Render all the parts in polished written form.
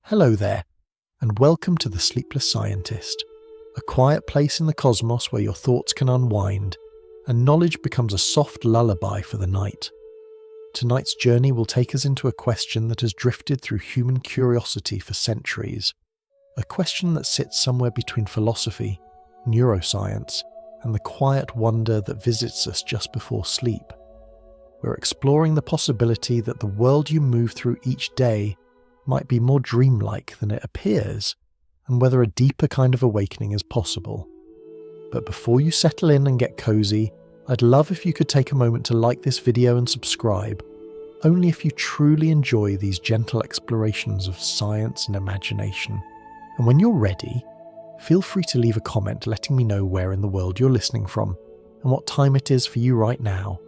Hello there, and welcome to the Sleepless Scientist, a quiet place in the cosmos where your thoughts can unwind, and knowledge becomes a soft lullaby for the night. Tonight's journey will take us into a question that has drifted through human curiosity for centuries, a question that sits somewhere between philosophy, neuroscience, and the quiet wonder that visits us just before sleep. We're exploring the possibility that the world you move through each day might be more dreamlike than it appears, and whether a deeper kind of awakening is possible. But before you settle in and get cozy, I'd love if you could take a moment to like this video and subscribe, only if you truly enjoy these gentle explorations of science and imagination. And when you're ready, feel free to leave a comment letting me know where in the world you're listening from, and what time it is for you right now.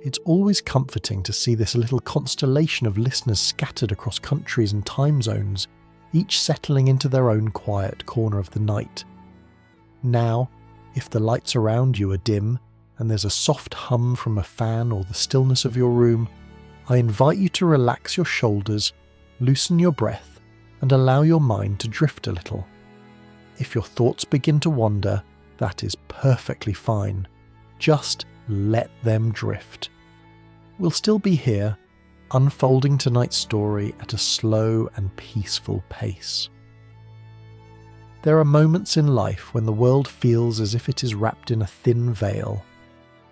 It's always comforting to see this little constellation of listeners scattered across countries and time zones, each settling into their own quiet corner of the night. Now, if the lights around you are dim and there's a soft hum from a fan or the stillness of your room, I invite you to relax your shoulders, loosen your breath, and allow your mind to drift a little. If your thoughts begin to wander, that is perfectly fine. Just let them drift. We'll still be here, unfolding tonight's story at a slow and peaceful pace. There are moments in life when the world feels as if it is wrapped in a thin veil.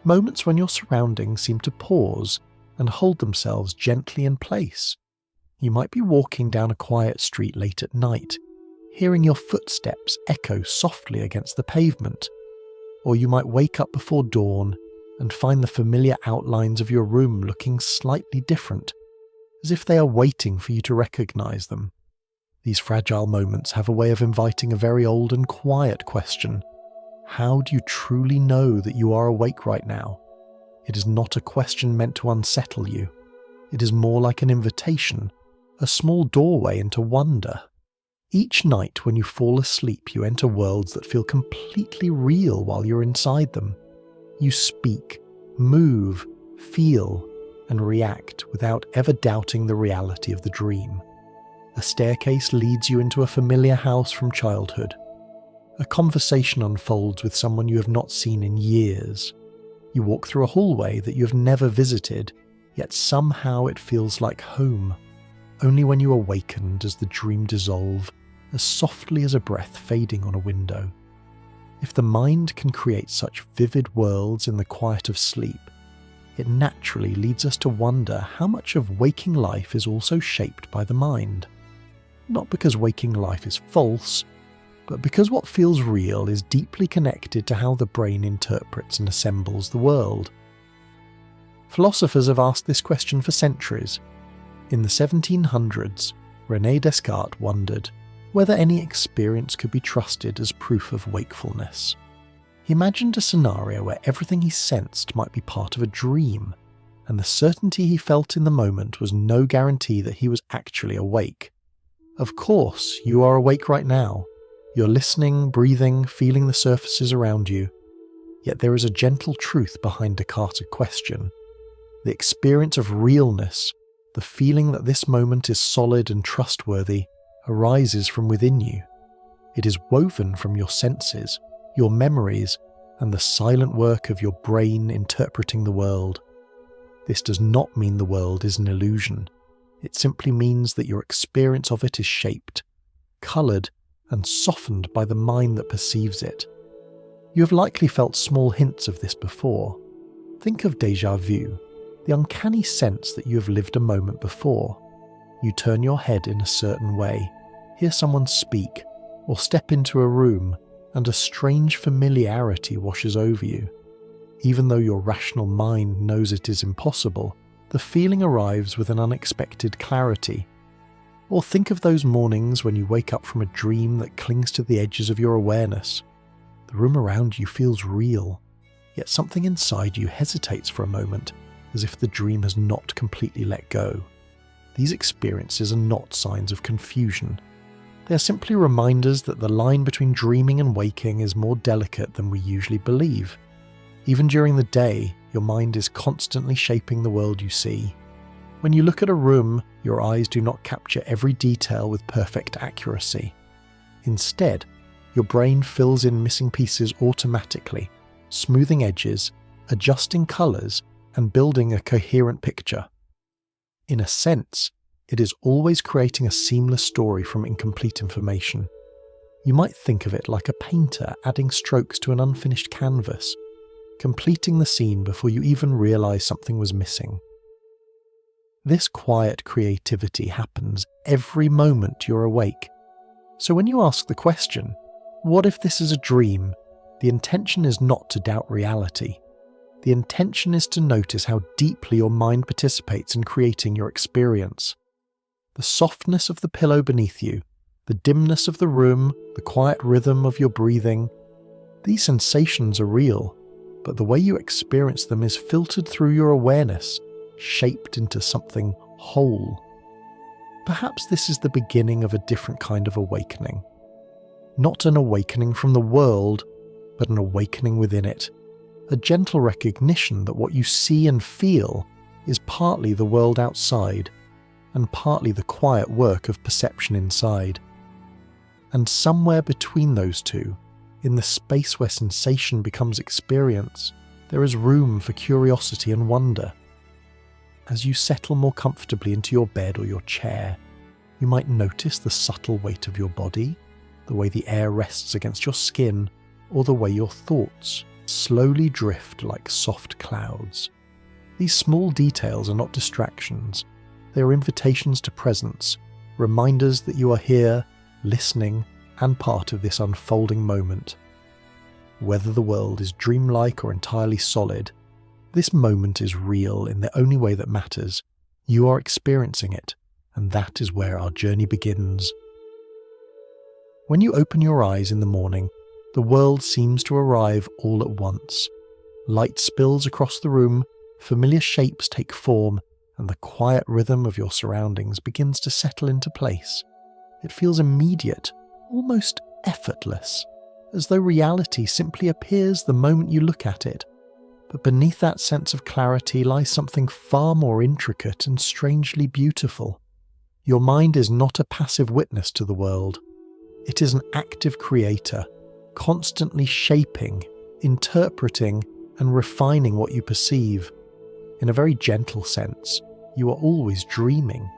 Moments when your surroundings seem to pause and hold themselves gently in place. You might be walking down a quiet street late at night, hearing your footsteps echo softly against the pavement. Or you might wake up before dawn and find the familiar outlines of your room looking slightly different, as if they are waiting for you to recognize them. These fragile moments have a way of inviting a very old and quiet question. How do you truly know that you are awake right now? It is not a question meant to unsettle you. It is more like an invitation, a small doorway into wonder. Each night when you fall asleep, you enter worlds that feel completely real while you're inside them. You speak, move, feel, and react without ever doubting the reality of the dream. A staircase leads you into a familiar house from childhood. A conversation unfolds with someone you have not seen in years. You walk through a hallway that you have never visited, yet somehow it feels like home. Only when you awaken does the dream dissolve, as softly as a breath fading on a window. If the mind can create such vivid worlds in the quiet of sleep, it naturally leads us to wonder how much of waking life is also shaped by the mind. Not because waking life is false, but because what feels real is deeply connected to how the brain interprets and assembles the world. Philosophers have asked this question for centuries. In the 1700s, René Descartes wondered whether any experience could be trusted as proof of wakefulness. He imagined a scenario where everything he sensed might be part of a dream, and the certainty he felt in the moment was no guarantee that he was actually awake. Of course, you are awake right now. You're listening, breathing, feeling the surfaces around you. Yet there is a gentle truth behind Descartes' question. The experience of realness, the feeling that this moment is solid and trustworthy, arises from within you. It is woven from your senses, your memories, and the silent work of your brain interpreting the world. This does not mean the world is an illusion. It simply means that your experience of it is shaped, coloured, and softened by the mind that perceives it. You have likely felt small hints of this before. Think of déjà vu, the uncanny sense that you have lived a moment before. You turn your head in a certain way, hear someone speak, or step into a room, and a strange familiarity washes over you. Even though your rational mind knows it is impossible, the feeling arrives with an unexpected clarity. Or think of those mornings when you wake up from a dream that clings to the edges of your awareness. The room around you feels real, yet something inside you hesitates for a moment, as if the dream has not completely let go. These experiences are not signs of confusion. They are simply reminders that the line between dreaming and waking is more delicate than we usually believe. Even during the day, your mind is constantly shaping the world you see. When you look at a room, your eyes do not capture every detail with perfect accuracy. Instead, your brain fills in missing pieces automatically, smoothing edges, adjusting colours, and building a coherent picture. In a sense, it is always creating a seamless story from incomplete information. You might think of it like a painter adding strokes to an unfinished canvas, completing the scene before you even realise something was missing. This quiet creativity happens every moment you're awake. So when you ask the question, what if this is a dream? The intention is not to doubt reality. The intention is to notice how deeply your mind participates in creating your experience. The softness of the pillow beneath you, the dimness of the room, the quiet rhythm of your breathing, these sensations are real, but the way you experience them is filtered through your awareness, shaped into something whole. Perhaps this is the beginning of a different kind of awakening. Not an awakening from the world, but an awakening within it. A gentle recognition that what you see and feel is partly the world outside, and partly the quiet work of perception inside. And somewhere between those two, in the space where sensation becomes experience, there is room for curiosity and wonder. As you settle more comfortably into your bed or your chair, you might notice the subtle weight of your body, the way the air rests against your skin, or the way your thoughts slowly drift like soft clouds. These small details are not distractions. They are invitations to presence, reminders that you are here, listening, and part of this unfolding moment. Whether the world is dreamlike or entirely solid, this moment is real in the only way that matters. You are experiencing it, and that is where our journey begins. When you open your eyes in the morning, the world seems to arrive all at once. Light spills across the room, familiar shapes take form, and the quiet rhythm of your surroundings begins to settle into place. It feels immediate, almost effortless, as though reality simply appears the moment you look at it. But beneath that sense of clarity lies something far more intricate and strangely beautiful. Your mind is not a passive witness to the world. It is an active creator, constantly shaping, interpreting, and refining what you perceive. In a very gentle sense, you are always dreaming,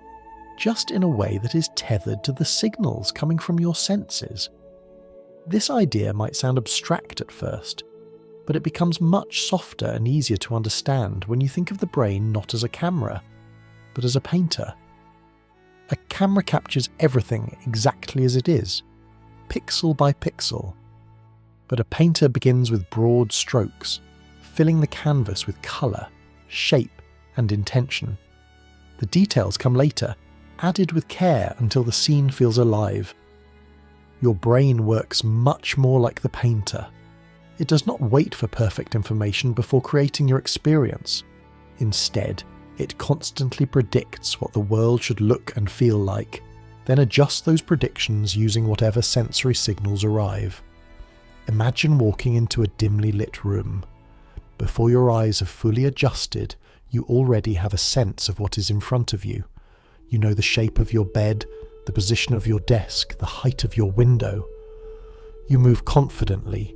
just in a way that is tethered to the signals coming from your senses. This idea might sound abstract at first, but it becomes much softer and easier to understand when you think of the brain not as a camera, but as a painter. A camera captures everything exactly as it is, pixel by pixel. But a painter begins with broad strokes, filling the canvas with colour, shape, and intention. The details come later, added with care until the scene feels alive. Your brain works much more like the painter. It does not wait for perfect information before creating your experience. Instead, it constantly predicts what the world should look and feel like, then adjusts those predictions using whatever sensory signals arrive. Imagine walking into a dimly lit room. Before your eyes have fully adjusted, you already have a sense of what is in front of you. You know the shape of your bed, the position of your desk, the height of your window. You move confidently,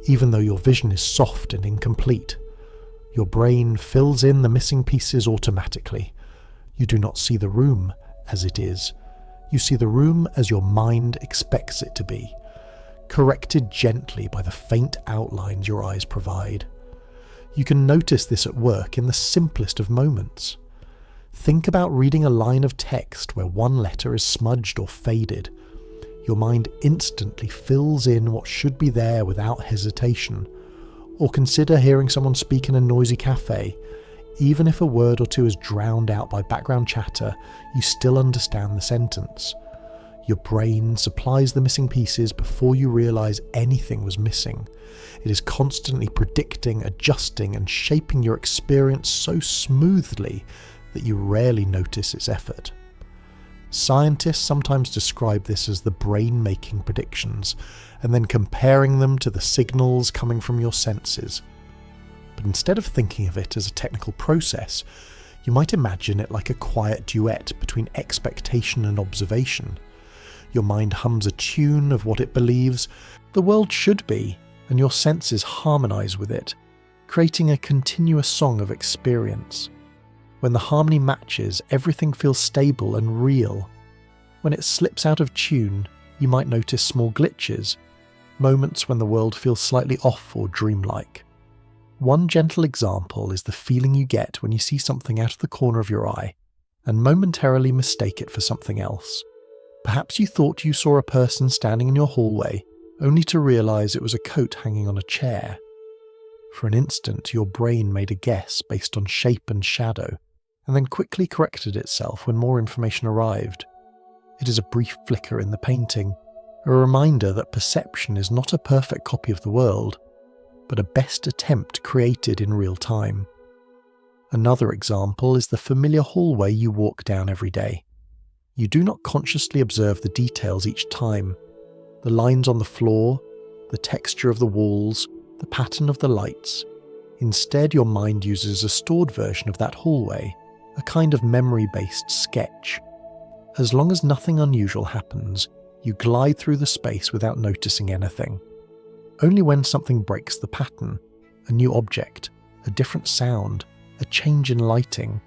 even though your vision is soft and incomplete. Your brain fills in the missing pieces automatically. You do not see the room as it is. You see the room as your mind expects it to be, corrected gently by the faint outlines your eyes provide. You can notice this at work in the simplest of moments. Think about reading a line of text where one letter is smudged or faded. Your mind instantly fills in what should be there without hesitation. Or consider hearing someone speak in a noisy cafe. Even if a word or two is drowned out by background chatter, you still understand the sentence. Your brain supplies the missing pieces before you realise anything was missing. It is constantly predicting, adjusting, and shaping your experience so smoothly that you rarely notice its effort. Scientists sometimes describe this as the brain making predictions, and then comparing them to the signals coming from your senses. But instead of thinking of it as a technical process, You might imagine it like a quiet duet between expectation and observation. Your mind hums a tune of what it believes the world should be, and your senses harmonize with it, creating a continuous song of experience. When the harmony matches, everything feels stable and real. When it slips out of tune, you might notice small glitches, moments when the world feels slightly off or dreamlike. One gentle example is the feeling you get when you see something out of the corner of your eye and momentarily mistake it for something else. Perhaps you thought you saw a person standing in your hallway, only to realize it was a coat hanging on a chair. For an instant, your brain made a guess based on shape and shadow, and then quickly corrected itself when more information arrived. It is a brief flicker in the painting, a reminder that perception is not a perfect copy of the world, but a best attempt created in real time. Another example is the familiar hallway you walk down every day. You do not consciously observe the details each time. The lines on the floor, the texture of the walls, the pattern of the lights. Instead, your mind uses a stored version of that hallway, a kind of memory-based sketch. As long as nothing unusual happens, you glide through the space without noticing anything. Only when something breaks the pattern, a new object, a different sound, a change in lighting,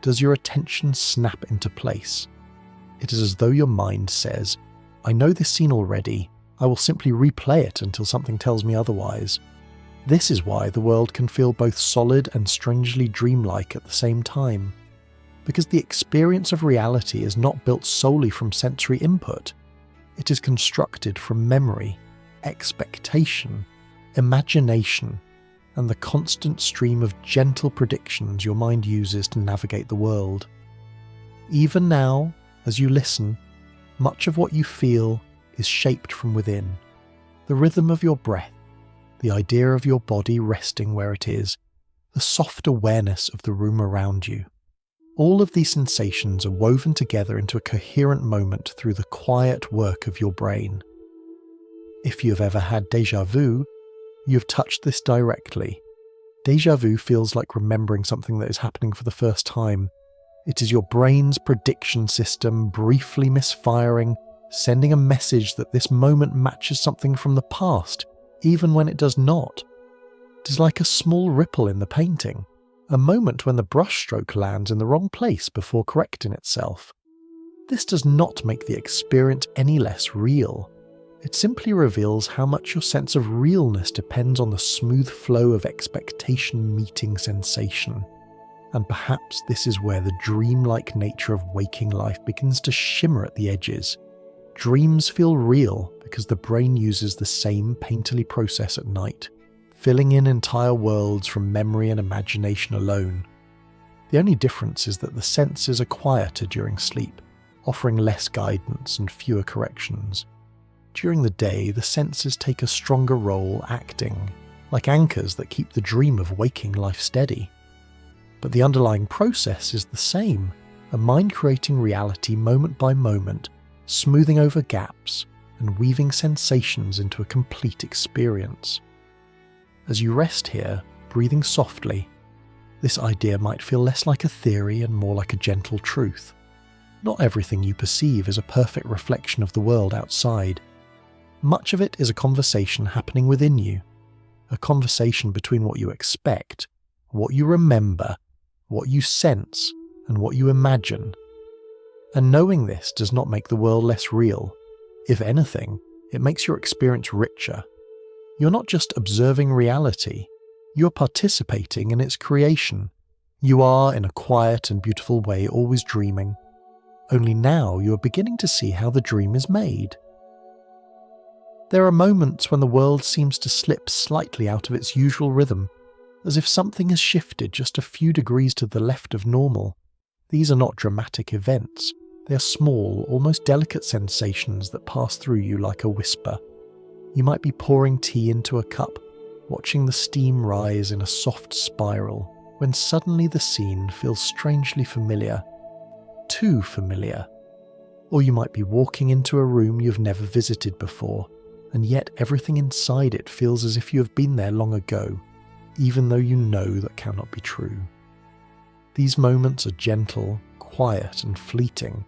does your attention snap into place. It is as though your mind says, "I know this scene already, I will simply replay it until something tells me otherwise." This is why the world can feel both solid and strangely dreamlike at the same time. Because the experience of reality is not built solely from sensory input. It is constructed from memory, expectation, imagination, and the constant stream of gentle predictions your mind uses to navigate the world. Even now, as you listen, much of what you feel is shaped from within. The rhythm of your breath, the idea of your body resting where it is, the soft awareness of the room around you. All of these sensations are woven together into a coherent moment through the quiet work of your brain. If you have ever had déjà vu, you have touched this directly. Déjà vu feels like remembering something that is happening for the first time. It is your brain's prediction system briefly misfiring, sending a message that this moment matches something from the past, even when it does not. It is like a small ripple in the painting, a moment when the brushstroke lands in the wrong place before correcting itself. This does not make the experience any less real. It simply reveals how much your sense of realness depends on the smooth flow of expectation meeting sensation. And perhaps this is where the dreamlike nature of waking life begins to shimmer at the edges. Dreams feel real because the brain uses the same painterly process at night, filling in entire worlds from memory and imagination alone. The only difference is that the senses are quieter during sleep, offering less guidance and fewer corrections. During the day, the senses take a stronger role acting, like anchors that keep the dream of waking life steady. But the underlying process is the same, a mind creating reality moment by moment, smoothing over gaps and weaving sensations into a complete experience. As you rest here, breathing softly, this idea might feel less like a theory and more like a gentle truth. Not everything you perceive is a perfect reflection of the world outside. Much of it is a conversation happening within you, a conversation between what you expect, what you remember, what you sense, and what you imagine. And knowing this does not make the world less real. If anything, it makes your experience richer. You're not just observing reality, you're participating in its creation. You are, in a quiet and beautiful way, always dreaming. Only now you are beginning to see how the dream is made. There are moments when the world seems to slip slightly out of its usual rhythm, as if something has shifted just a few degrees to the left of normal. These are not dramatic events. They are small, almost delicate sensations that pass through you like a whisper. You might be pouring tea into a cup, watching the steam rise in a soft spiral, when suddenly the scene feels strangely familiar. Too familiar. Or you might be walking into a room you've never visited before, and yet everything inside it feels as if you have been there long ago, even though you know that cannot be true. These moments are gentle, quiet, and fleeting,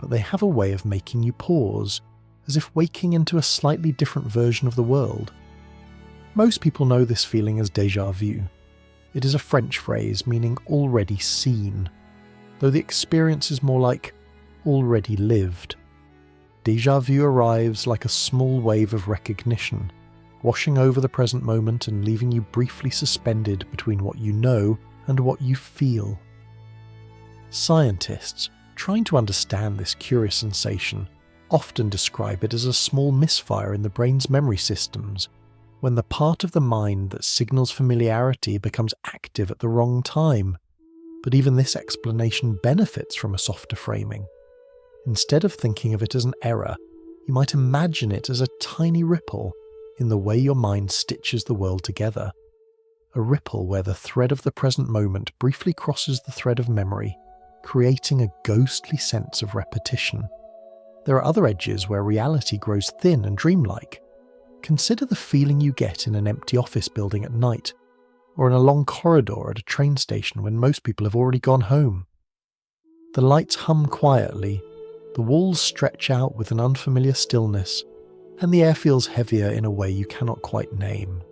but they have a way of making you pause, as if waking into a slightly different version of the world. Most people know this feeling as déjà vu. It is a French phrase meaning already seen, though the experience is more like already lived. Déjà vu arrives like a small wave of recognition, washing over the present moment and leaving you briefly suspended between what you know and what you feel. Scientists, trying to understand this curious sensation, often describe it as a small misfire in the brain's memory systems, when the part of the mind that signals familiarity becomes active at the wrong time. But even this explanation benefits from a softer framing. Instead of thinking of it as an error, you might imagine it as a tiny ripple in the way your mind stitches the world together. A ripple where the thread of the present moment briefly crosses the thread of memory, creating a ghostly sense of repetition. There are other edges where reality grows thin and dreamlike. Consider the feeling you get in an empty office building at night, or in a long corridor at a train station when most people have already gone home. The lights hum quietly, the walls stretch out with an unfamiliar stillness, and the air feels heavier in a way you cannot quite name.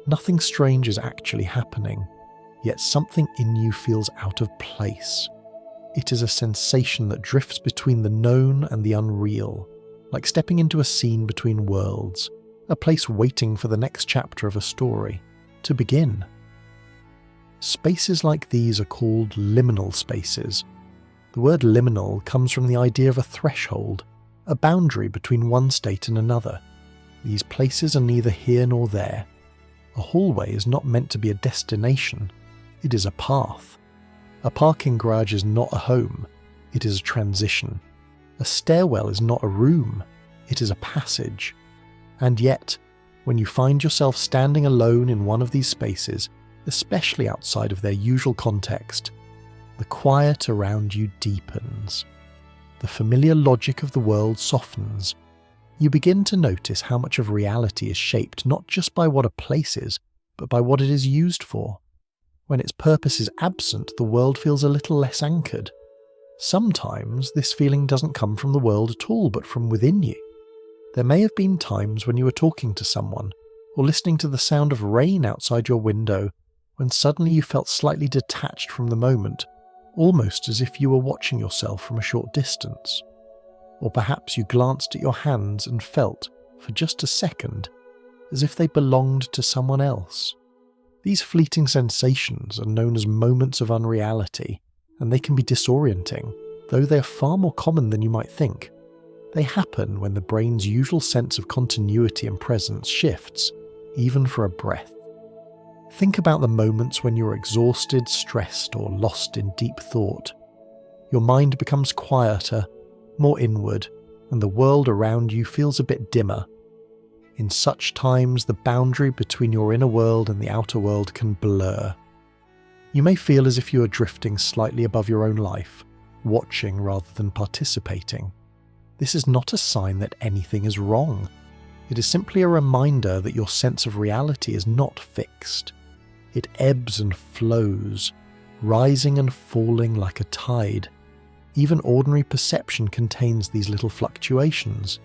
Nothing strange is actually happening, yet something in you feels out of place. It is a sensation that drifts between the known and the unreal, like stepping into a scene between worlds, a place waiting for the next chapter of a story to begin. Spaces like these are called liminal spaces. The word liminal comes from the idea of a threshold, a boundary between one state and another. These places are neither here nor there. A hallway is not meant to be a destination, it is a path. A parking garage is not a home, it is a transition. A stairwell is not a room, it is a passage. And yet, when you find yourself standing alone in one of these spaces, especially outside of their usual context, the quiet around you deepens. The familiar logic of the world softens. You begin to notice how much of reality is shaped not just by what a place is, but by what it is used for. When its purpose is absent, the world feels a little less anchored. Sometimes this feeling doesn't come from the world at all, but from within you. There may have been times when you were talking to someone, or listening to the sound of rain outside your window, when suddenly you felt slightly detached from the moment, almost as if you were watching yourself from a short distance. Or perhaps you glanced at your hands and felt, for just a second, as if they belonged to someone else. These fleeting sensations are known as moments of unreality, and they can be disorienting, though they are far more common than you might think. They happen when the brain's usual sense of continuity and presence shifts, even for a breath. Think about the moments when you're exhausted, stressed, or lost in deep thought. Your mind becomes quieter, more inward, and the world around you feels a bit dimmer. In such times, the boundary between your inner world and the outer world can blur. You may feel as if you are drifting slightly above your own life, watching rather than participating. This is not a sign that anything is wrong. It is simply a reminder that your sense of reality is not fixed. It ebbs and flows, rising and falling like a tide. Even ordinary perception contains these little fluctuations.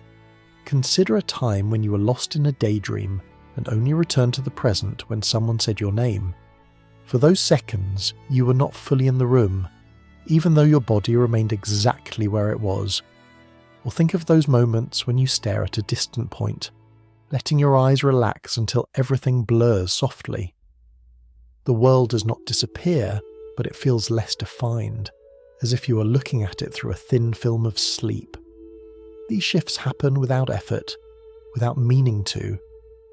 Consider a time when you were lost in a daydream and only returned to the present when someone said your name. For those seconds, you were not fully in the room, even though your body remained exactly where it was. Or think of those moments when you stare at a distant point, letting your eyes relax until everything blurs softly. The world does not disappear, but it feels less defined, as if you are looking at it through a thin film of sleep. These shifts happen without effort, without meaning to,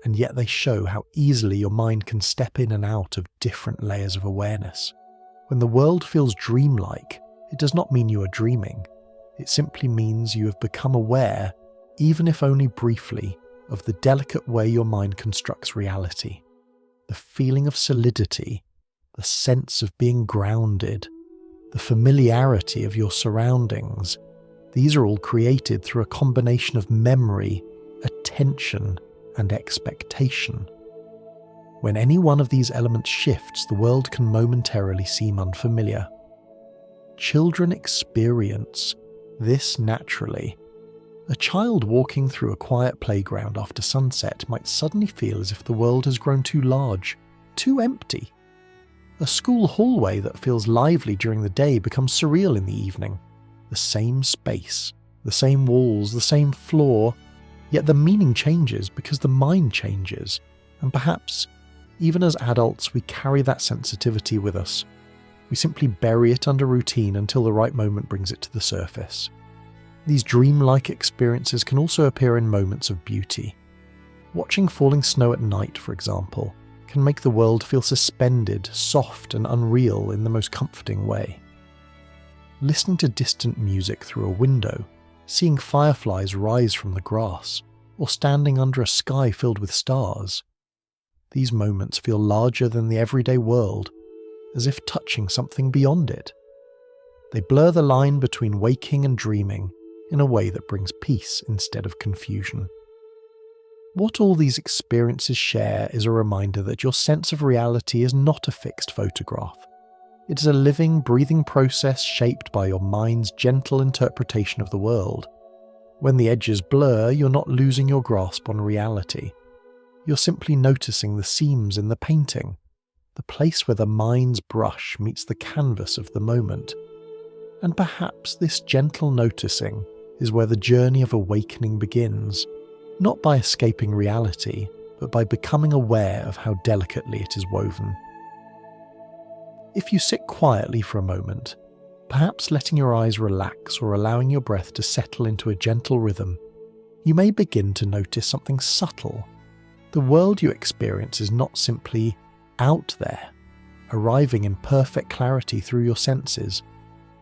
and yet they show how easily your mind can step in and out of different layers of awareness. When the world feels dreamlike, it does not mean you are dreaming. It simply means you have become aware, even if only briefly, of the delicate way your mind constructs reality. The feeling of solidity, the sense of being grounded, the familiarity of your surroundings, these are all created through a combination of memory, attention, and expectation. When any one of these elements shifts, the world can momentarily seem unfamiliar. Children experience this naturally. A child walking through a quiet playground after sunset might suddenly feel as if the world has grown too large, too empty. A school hallway that feels lively during the day becomes surreal in the evening. The same space, the same walls, the same floor, yet the meaning changes because the mind changes, and perhaps, even as adults, we carry that sensitivity with us. We simply bury it under routine until the right moment brings it to the surface. These dreamlike experiences can also appear in moments of beauty. Watching falling snow at night, for example, can make the world feel suspended, soft and unreal in the most comforting way. Listening to distant music through a window, seeing fireflies rise from the grass, or standing under a sky filled with stars. These moments feel larger than the everyday world, as if touching something beyond it. They blur the line between waking and dreaming in a way that brings peace instead of confusion. What all these experiences share is a reminder that your sense of reality is not a fixed photograph. It is a living, breathing process shaped by your mind's gentle interpretation of the world. When the edges blur, you're not losing your grasp on reality. You're simply noticing the seams in the painting, the place where the mind's brush meets the canvas of the moment. And perhaps this gentle noticing is where the journey of awakening begins, not by escaping reality, but by becoming aware of how delicately it is woven. If you sit quietly for a moment, perhaps letting your eyes relax or allowing your breath to settle into a gentle rhythm, you may begin to notice something subtle. The world you experience is not simply out there, arriving in perfect clarity through your senses.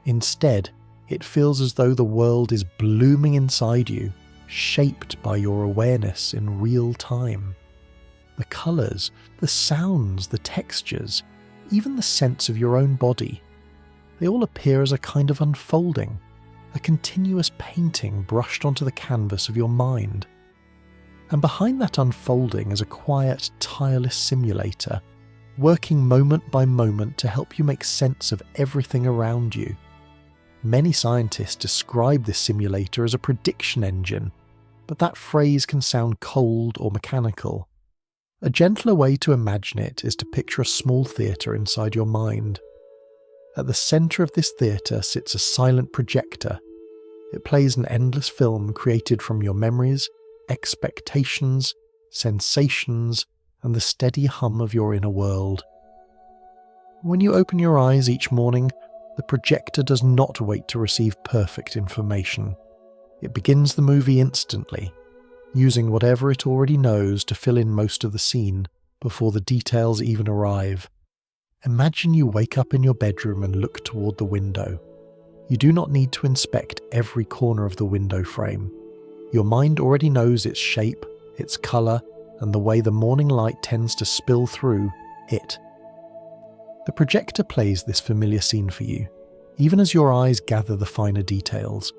Instead, it feels as though the world is blooming inside you, shaped by your awareness in real time. The colours, the sounds, the textures, even the sense of your own body, they all appear as a kind of unfolding, a continuous painting brushed onto the canvas of your mind. And behind that unfolding is a quiet, tireless simulator, working moment by moment to help you make sense of everything around you. Many scientists describe this simulator as a prediction engine, but that phrase can sound cold or mechanical. A gentler way to imagine it is to picture a small theatre inside your mind. At the centre of this theatre sits a silent projector. It plays an endless film created from your memories, expectations, sensations, and the steady hum of your inner world. When you open your eyes each morning, the projector does not wait to receive perfect information. It begins the movie instantly, using whatever it already knows to fill in most of the scene before the details even arrive. Imagine you wake up in your bedroom and look toward the window. You do not need to inspect every corner of the window frame. Your mind already knows its shape, its colour, and the way the morning light tends to spill through it. The projector plays this familiar scene for you, even as your eyes gather the finer details.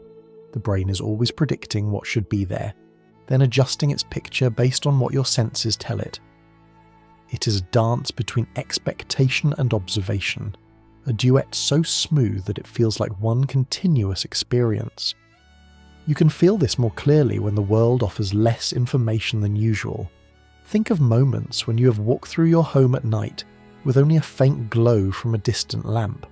The brain is always predicting what should be there, then adjusting its picture based on what your senses tell it. It is a dance between expectation and observation, a duet so smooth that it feels like one continuous experience. You can feel this more clearly when the world offers less information than usual. Think of moments when you have walked through your home at night with only a faint glow from a distant lamp.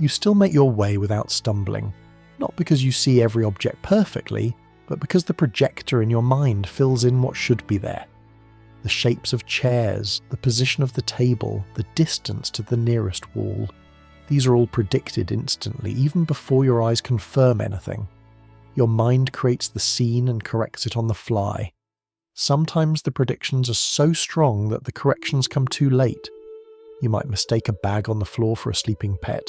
You still make your way without stumbling, not because you see every object perfectly, but because the projector in your mind fills in what should be there. The shapes of chairs, the position of the table, the distance to the nearest wall. These are all predicted instantly, even before your eyes confirm anything. Your mind creates the scene and corrects it on the fly. Sometimes the predictions are so strong that the corrections come too late. You might mistake a bag on the floor for a sleeping pet,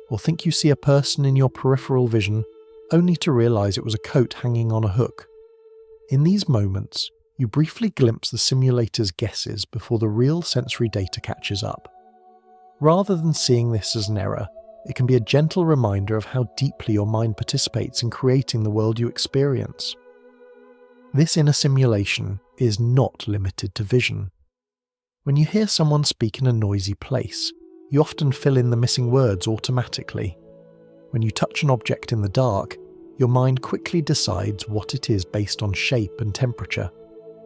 or think you see a person in your peripheral vision, only to realise it was a coat hanging on a hook. In these moments, you briefly glimpse the simulator's guesses before the real sensory data catches up. Rather than seeing this as an error, it can be a gentle reminder of how deeply your mind participates in creating the world you experience. This inner simulation is not limited to vision. When you hear someone speak in a noisy place, you often fill in the missing words automatically. When you touch an object in the dark, your mind quickly decides what it is based on shape and temperature,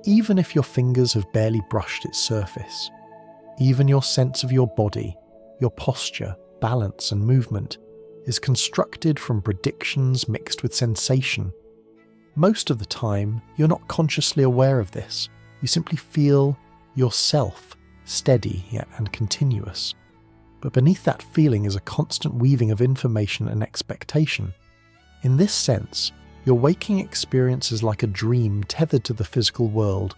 even if your fingers have barely brushed its surface. Even your sense of your body, your posture, balance and movement is constructed from predictions mixed with sensation. Most of the time, you're not consciously aware of this. You simply feel yourself steady yet and continuous. But beneath that feeling is a constant weaving of information and expectation. In this sense, your waking experience is like a dream tethered to the physical world.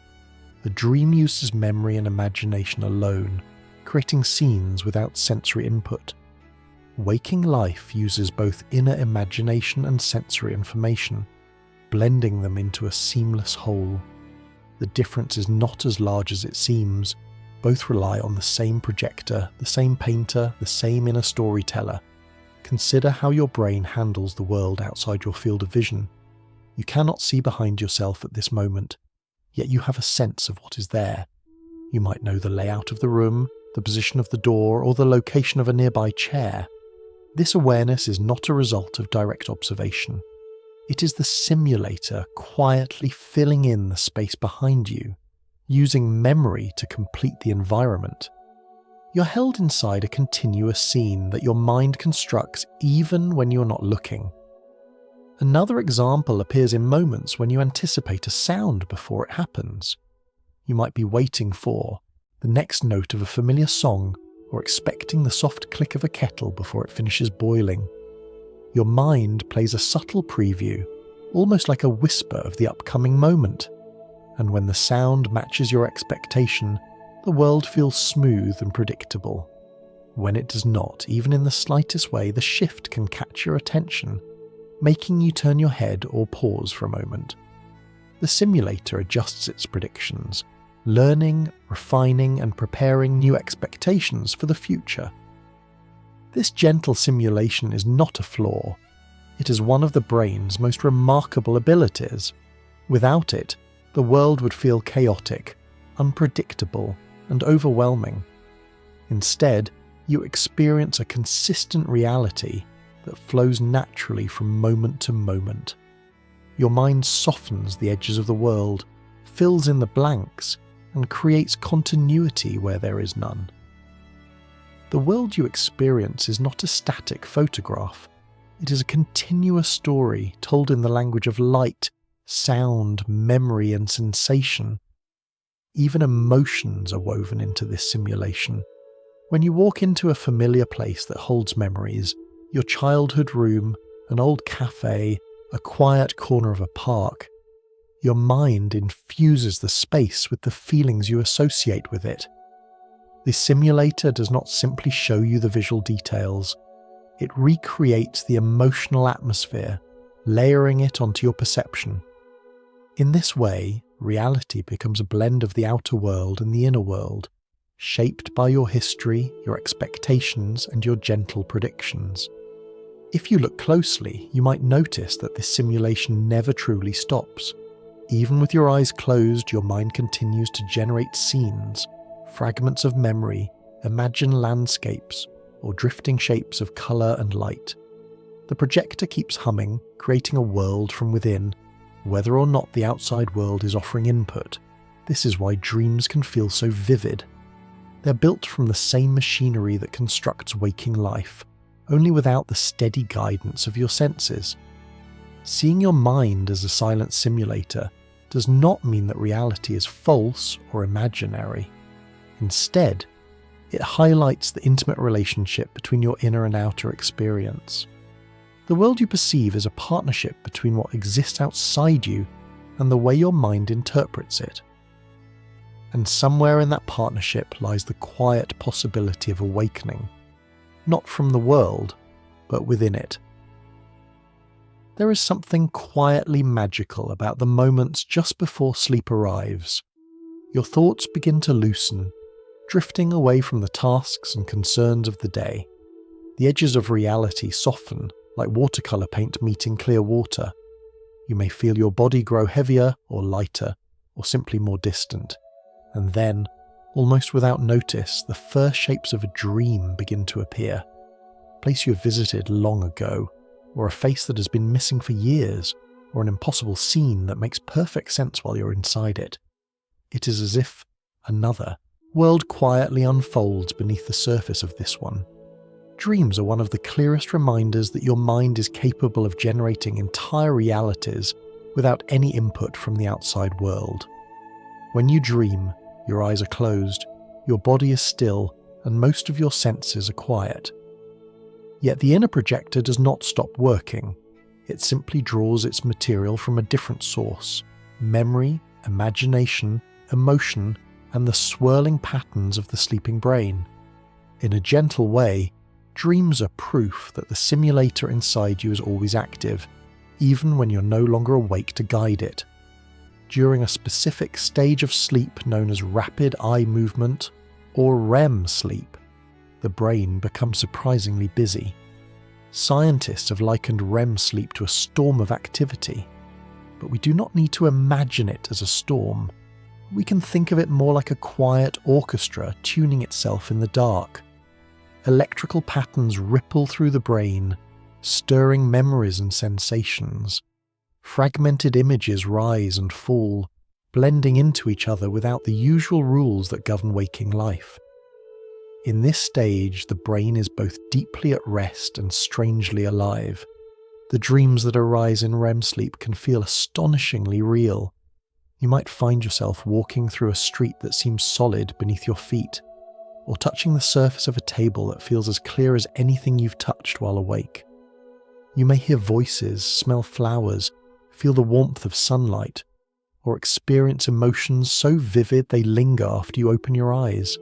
A dream uses memory and imagination alone, creating scenes without sensory input. Waking life uses both inner imagination and sensory information, blending them into a seamless whole. The difference is not as large as it seems. Both rely on the same projector, the same painter, the same inner storyteller. Consider how your brain handles the world outside your field of vision. You cannot see behind yourself at this moment, yet you have a sense of what is there. You might know the layout of the room, the position of the door, or the location of a nearby chair. This awareness is not a result of direct observation. It is the simulator quietly filling in the space behind you, using memory to complete the environment. You're held inside a continuous scene that your mind constructs even when you're not looking. Another example appears in moments when you anticipate a sound before it happens. You might be waiting for the next note of a familiar song or expecting the soft click of a kettle before it finishes boiling. Your mind plays a subtle preview, almost like a whisper of the upcoming moment. And when the sound matches your expectation, the world feels smooth and predictable. When it does not, even in the slightest way, the shift can catch your attention, making you turn your head or pause for a moment. The simulator adjusts its predictions, learning, refining, and preparing new expectations for the future. This gentle simulation is not a flaw. It is one of the brain's most remarkable abilities. Without it, the world would feel chaotic, unpredictable, and overwhelming. Instead, you experience a consistent reality that flows naturally from moment to moment. Your mind softens the edges of the world, fills in the blanks, and creates continuity where there is none. The world you experience is not a static photograph. It is a continuous story told in the language of light, sound, memory, and sensation. Even emotions are woven into this simulation. When you walk into a familiar place that holds memories, your childhood room, an old cafe, a quiet corner of a park, your mind infuses the space with the feelings you associate with it. The simulator does not simply show you the visual details. It recreates the emotional atmosphere, layering it onto your perception. In this way, reality becomes a blend of the outer world and the inner world, shaped by your history, your expectations, and your gentle predictions. If you look closely, you might notice that this simulation never truly stops. Even with your eyes closed, your mind continues to generate scenes, fragments of memory, imagined landscapes, or drifting shapes of colour and light. The projector keeps humming, creating a world from within, whether or not the outside world is offering input. This is why dreams can feel so vivid. They're built from the same machinery that constructs waking life, only without the steady guidance of your senses. Seeing your mind as a silent simulator does not mean that reality is false or imaginary. Instead, it highlights the intimate relationship between your inner and outer experience. The world you perceive is a partnership between what exists outside you and the way your mind interprets it. And somewhere in that partnership lies the quiet possibility of awakening, not from the world, but within it. There is something quietly magical about the moments just before sleep arrives. Your thoughts begin to loosen, drifting away from the tasks and concerns of the day. The edges of reality soften, like watercolour paint meeting clear water. You may feel your body grow heavier or lighter, or simply more distant. And then, Almost without notice, the first shapes of a dream begin to appear. A place you have visited long ago, or a face that has been missing for years, or an impossible scene that makes perfect sense while you're inside it. It is as if another world quietly unfolds beneath the surface of this one. Dreams are one of the clearest reminders that your mind is capable of generating entire realities without any input from the outside world. When you dream, your eyes are closed, your body is still, and most of your senses are quiet. Yet the inner projector does not stop working. It simply draws its material from a different source: memory, imagination, emotion, and the swirling patterns of the sleeping brain. In a gentle way, dreams are proof that the simulator inside you is always active, even when you're no longer awake to guide it. During a specific stage of sleep known as rapid eye movement, or REM sleep, the brain becomes surprisingly busy. Scientists have likened REM sleep to a storm of activity, but we do not need to imagine it as a storm. We can think of it more like a quiet orchestra tuning itself in the dark. Electrical patterns ripple through the brain, stirring memories and sensations. Fragmented images rise and fall, blending into each other without the usual rules that govern waking life. In this stage, the brain is both deeply at rest and strangely alive. The dreams that arise in REM sleep can feel astonishingly real. You might find yourself walking through a street that seems solid beneath your feet, or touching the surface of a table that feels as clear as anything you've touched while awake. You may hear voices, smell flowers, feel the warmth of sunlight, or experience emotions so vivid they linger after you open your eyes.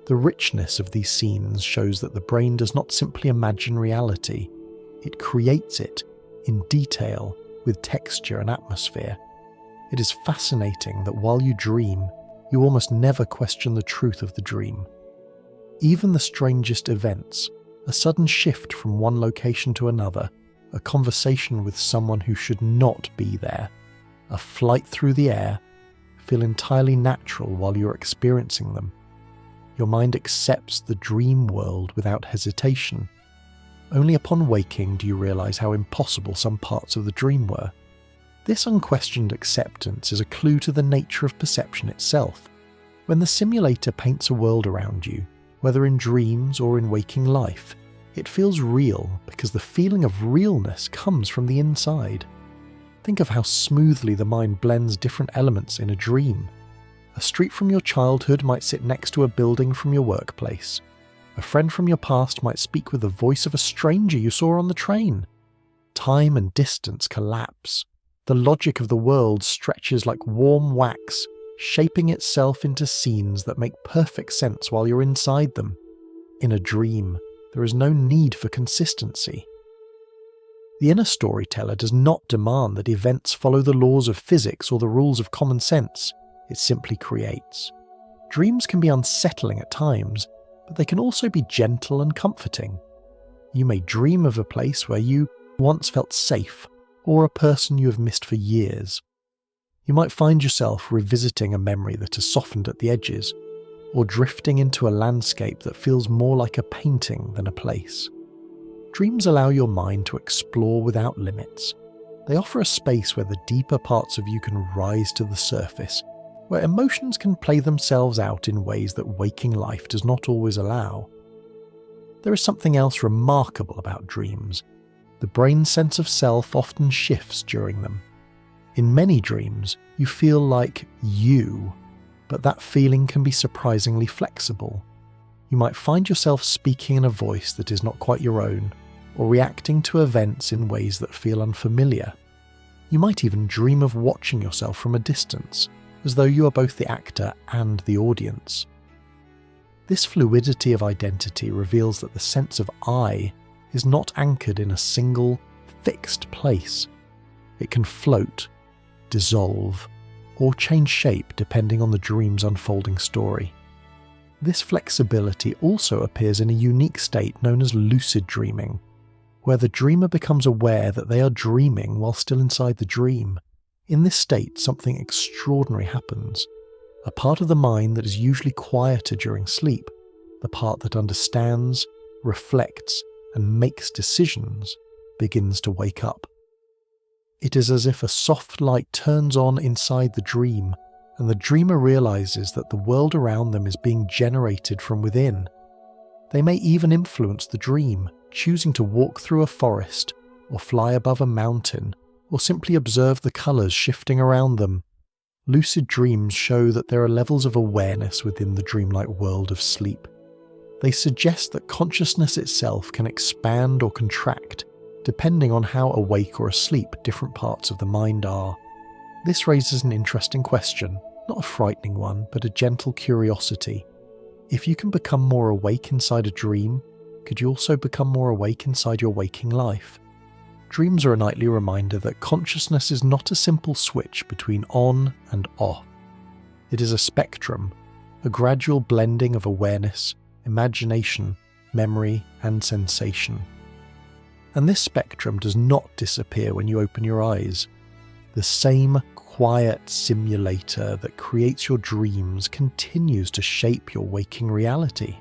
The richness of these scenes shows that the brain does not simply imagine reality, it creates it in detail with texture and atmosphere. It is fascinating that while you dream, you almost never question the truth of the dream. Even the strangest events, a sudden shift from one location to another, a conversation with someone who should not be there, a flight through the air, feel entirely natural while you're experiencing them. Your mind accepts the dream world without hesitation. Only upon waking do you realize how impossible some parts of the dream were. This unquestioned acceptance is a clue to the nature of perception itself. When the simulator paints a world around you, whether in dreams or in waking life, it feels real because the feeling of realness comes from the inside. Think of how smoothly the mind blends different elements in a dream. A street from your childhood might sit next to a building from your workplace. A friend from your past might speak with the voice of a stranger you saw on the train. Time and distance collapse. The logic of the world stretches like warm wax, shaping itself into scenes that make perfect sense while you're inside them. In a dream, there is no need for consistency. The inner storyteller does not demand that events follow the laws of physics or the rules of common sense. It simply creates. Dreams can be unsettling at times, but they can also be gentle and comforting. You may dream of a place where you once felt safe, or a person you have missed for years. You might find yourself revisiting a memory that has softened at the edges, or drifting into a landscape that feels more like a painting than a place. Dreams allow your mind to explore without limits. They offer a space where the deeper parts of you can rise to the surface, where emotions can play themselves out in ways that waking life does not always allow. There is something else remarkable about dreams. The brain's sense of self often shifts during them. In many dreams, you feel like you, but that feeling can be surprisingly flexible. You might find yourself speaking in a voice that is not quite your own, or reacting to events in ways that feel unfamiliar. You might even dream of watching yourself from a distance, as though you are both the actor and the audience. This fluidity of identity reveals that the sense of I is not anchored in a single, fixed place. It can float, dissolve, or change shape depending on the dream's unfolding story. This flexibility also appears in a unique state known as lucid dreaming, where the dreamer becomes aware that they are dreaming while still inside the dream. In this state, something extraordinary happens. a part of the mind that is usually quieter during sleep, the part that understands, reflects, and makes decisions, begins to wake up. It is as if a soft light turns on inside the dream, and the dreamer realizes that the world around them is being generated from within. They may even influence the dream, choosing to walk through a forest, or fly above a mountain, or simply observe the colours shifting around them. Lucid dreams show that there are levels of awareness within the dreamlike world of sleep. They suggest that consciousness itself can expand or contract, depending on how awake or asleep different parts of the mind are. This raises an interesting question, not a frightening one, but a gentle curiosity. If you can become more awake inside a dream, could you also become more awake inside your waking life? Dreams are a nightly reminder that consciousness is not a simple switch between on and off. It is a spectrum, a gradual blending of awareness, imagination, memory, and sensation. And this spectrum does not disappear when you open your eyes. The same quiet simulator that creates your dreams continues to shape your waking reality.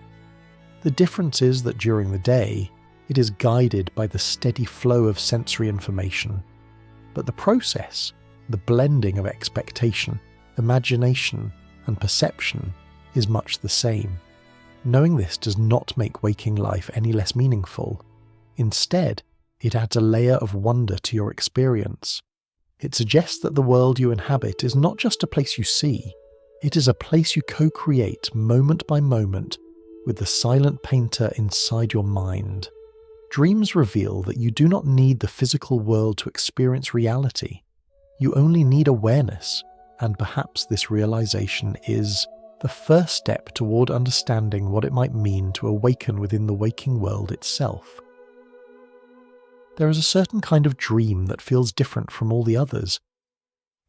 The difference is that during the day, it is guided by the steady flow of sensory information. But the process, the blending of expectation, imagination, and perception is much the same. Knowing this does not make waking life any less meaningful. Instead, it adds a layer of wonder to your experience. It suggests that the world you inhabit is not just a place you see, it is a place you co-create moment by moment with the silent painter inside your mind. Dreams reveal that you do not need the physical world to experience reality. You only need awareness, and perhaps this realization is the first step toward understanding what it might mean to awaken within the waking world itself. There is a certain kind of dream that feels different from all the others.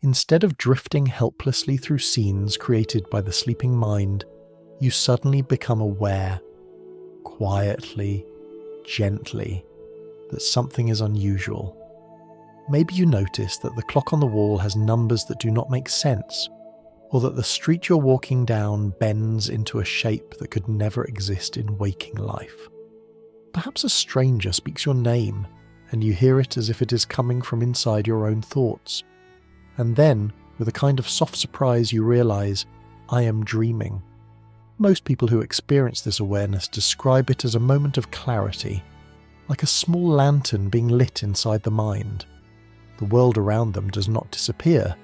Instead of drifting helplessly through scenes created by the sleeping mind, you suddenly become aware, quietly, gently, that something is unusual. Maybe you notice that the clock on the wall has numbers that do not make sense, or that the street you're walking down bends into a shape that could never exist in waking life. Perhaps a stranger speaks your name, and you hear it as if it is coming from inside your own thoughts. And then, with a kind of soft surprise, you realize, I am dreaming. Most people who experience this awareness describe it as a moment of clarity, like a small lantern being lit inside the mind. The world around them does not disappear.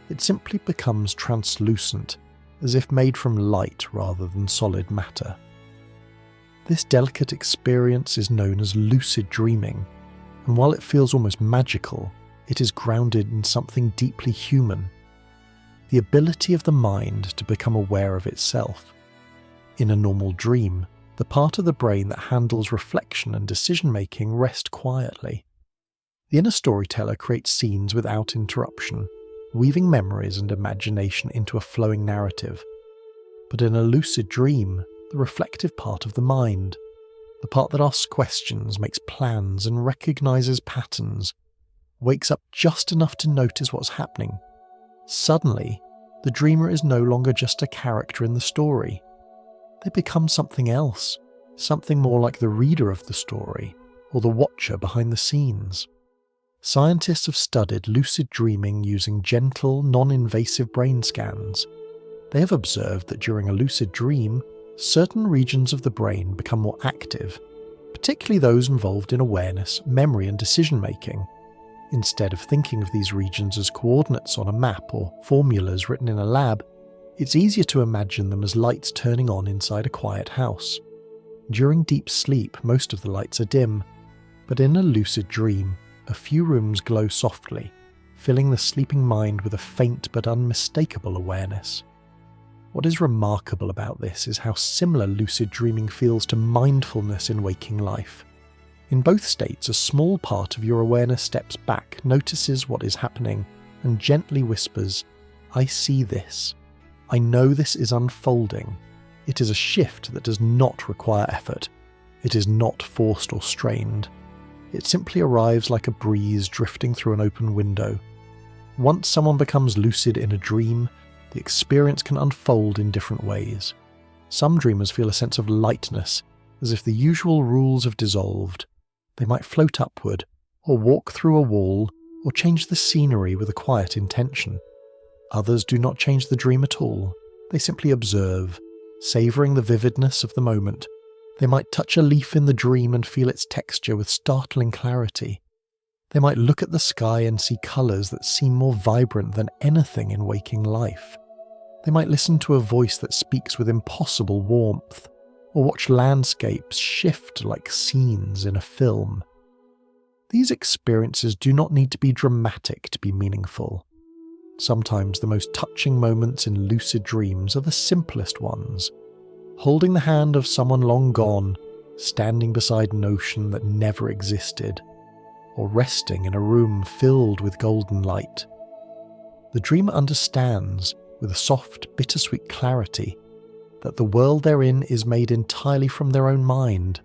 It simply becomes translucent, as if made from light rather than solid matter. This delicate experience is known as lucid dreaming, and while it feels almost magical, it is grounded in something deeply human. The ability of the mind to become aware of itself. In a normal dream, the part of the brain that handles reflection and decision-making rests quietly. The inner storyteller creates scenes without interruption, weaving memories and imagination into a flowing narrative. But in a lucid dream, the reflective part of the mind, the part that asks questions, makes plans, and recognizes patterns, wakes up just enough to notice what's happening. Suddenly, the dreamer is no longer just a character in the story. They become something else, something more like the reader of the story, or the watcher behind the scenes. Scientists have studied lucid dreaming using gentle, non-invasive brain scans. They have observed that during a lucid dream, certain regions of the brain become more active, particularly those involved in awareness, memory, and decision-making. Instead of thinking of these regions as coordinates on a map or formulas written in a lab, it's easier to imagine them as lights turning on inside a quiet house. During deep sleep, most of the lights are dim, but in a lucid dream, a few rooms glow softly, filling the sleeping mind with a faint but unmistakable awareness. What is remarkable about this is how similar lucid dreaming feels to mindfulness in waking life. In both states, a small part of your awareness steps back, notices what is happening, and gently whispers, I see this. I know this is unfolding. It is a shift that does not require effort. It is not forced or strained. It simply arrives like a breeze drifting through an open window. Once someone becomes lucid in a dream, the experience can unfold in different ways. Some dreamers feel a sense of lightness, as if the usual rules have dissolved. They might float upward, or walk through a wall, or change the scenery with a quiet intention. Others do not change the dream at all. They simply observe, savouring the vividness of the moment. They might touch a leaf in the dream and feel its texture with startling clarity. They might look at the sky and see colours that seem more vibrant than anything in waking life. They might listen to a voice that speaks with impossible warmth, or watch landscapes shift like scenes in a film. These experiences do not need to be dramatic to be meaningful. Sometimes the most touching moments in lucid dreams are the simplest ones. Holding the hand of someone long gone, standing beside an ocean that never existed, or resting in a room filled with golden light. The dreamer understands, with a soft, bittersweet clarity, that the world they're in is made entirely from their own mind,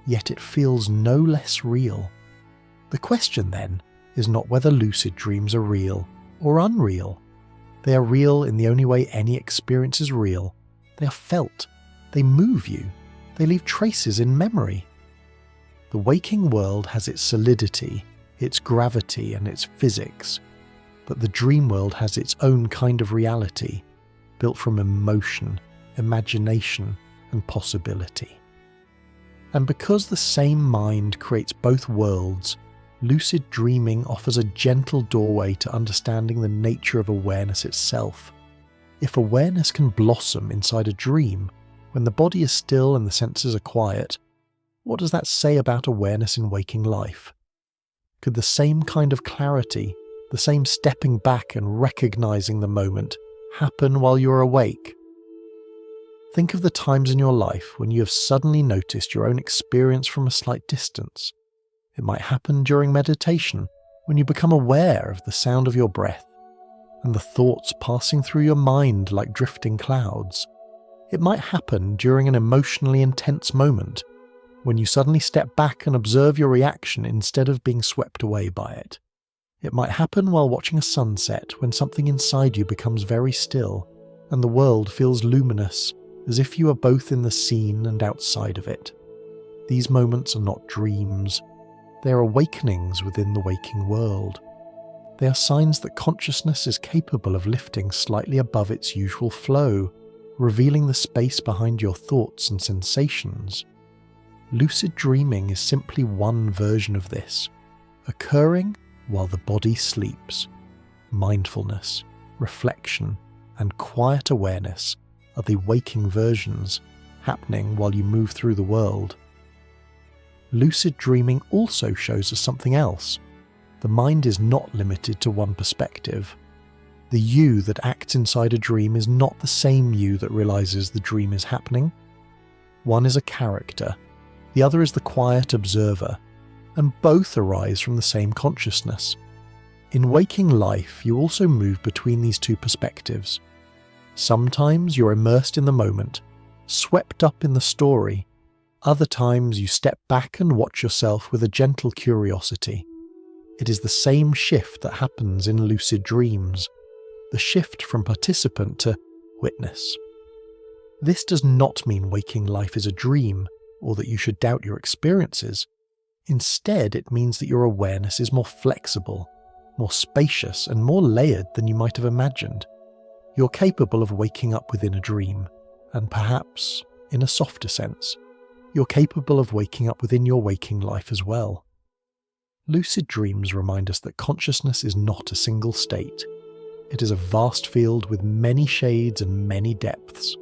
yet it feels no less real. The question then is not whether lucid dreams are real or unreal. They are real in the only way any experience is real. They are felt. They move you. They leave traces in memory. The waking world has its solidity, its gravity, and its physics, but the dream world has its own kind of reality, built from emotion, imagination, and possibility. And because the same mind creates both worlds, lucid dreaming offers a gentle doorway to understanding the nature of awareness itself. If awareness can blossom inside a dream, when the body is still and the senses are quiet, what does that say about awareness in waking life? Could the same kind of clarity, the same stepping back and recognizing the moment, happen while you're awake? Think of the times in your life when you have suddenly noticed your own experience from a slight distance. It might happen during meditation, when you become aware of the sound of your breath and the thoughts passing through your mind like drifting clouds. It might happen during an emotionally intense moment, when you suddenly step back and observe your reaction instead of being swept away by it. It might happen while watching a sunset, when something inside you becomes very still and the world feels luminous, as if you are both in the scene and outside of it. These moments are not dreams. They are awakenings within the waking world. They are signs that consciousness is capable of lifting slightly above its usual flow, revealing the space behind your thoughts and sensations. Lucid dreaming is simply one version of this, occurring while the body sleeps. Mindfulness, reflection, and quiet awareness are the waking versions, happening while you move through the world. Lucid dreaming also shows us something else. The mind is not limited to one perspective. The you that acts inside a dream is not the same you that realizes the dream is happening. One is a character, the other is the quiet observer, and both arise from the same consciousness. In waking life, you also move between these two perspectives. Sometimes you're immersed in the moment, swept up in the story. Other times you step back and watch yourself with a gentle curiosity. It is the same shift that happens in lucid dreams, the shift from participant to witness. This does not mean waking life is a dream, or that you should doubt your experiences. Instead, it means that your awareness is more flexible, more spacious, and more layered than you might have imagined. You're capable of waking up within a dream, and perhaps, in a softer sense, you're capable of waking up within your waking life as well. Lucid dreams remind us that consciousness is not a single state. It is a vast field with many shades and many depths.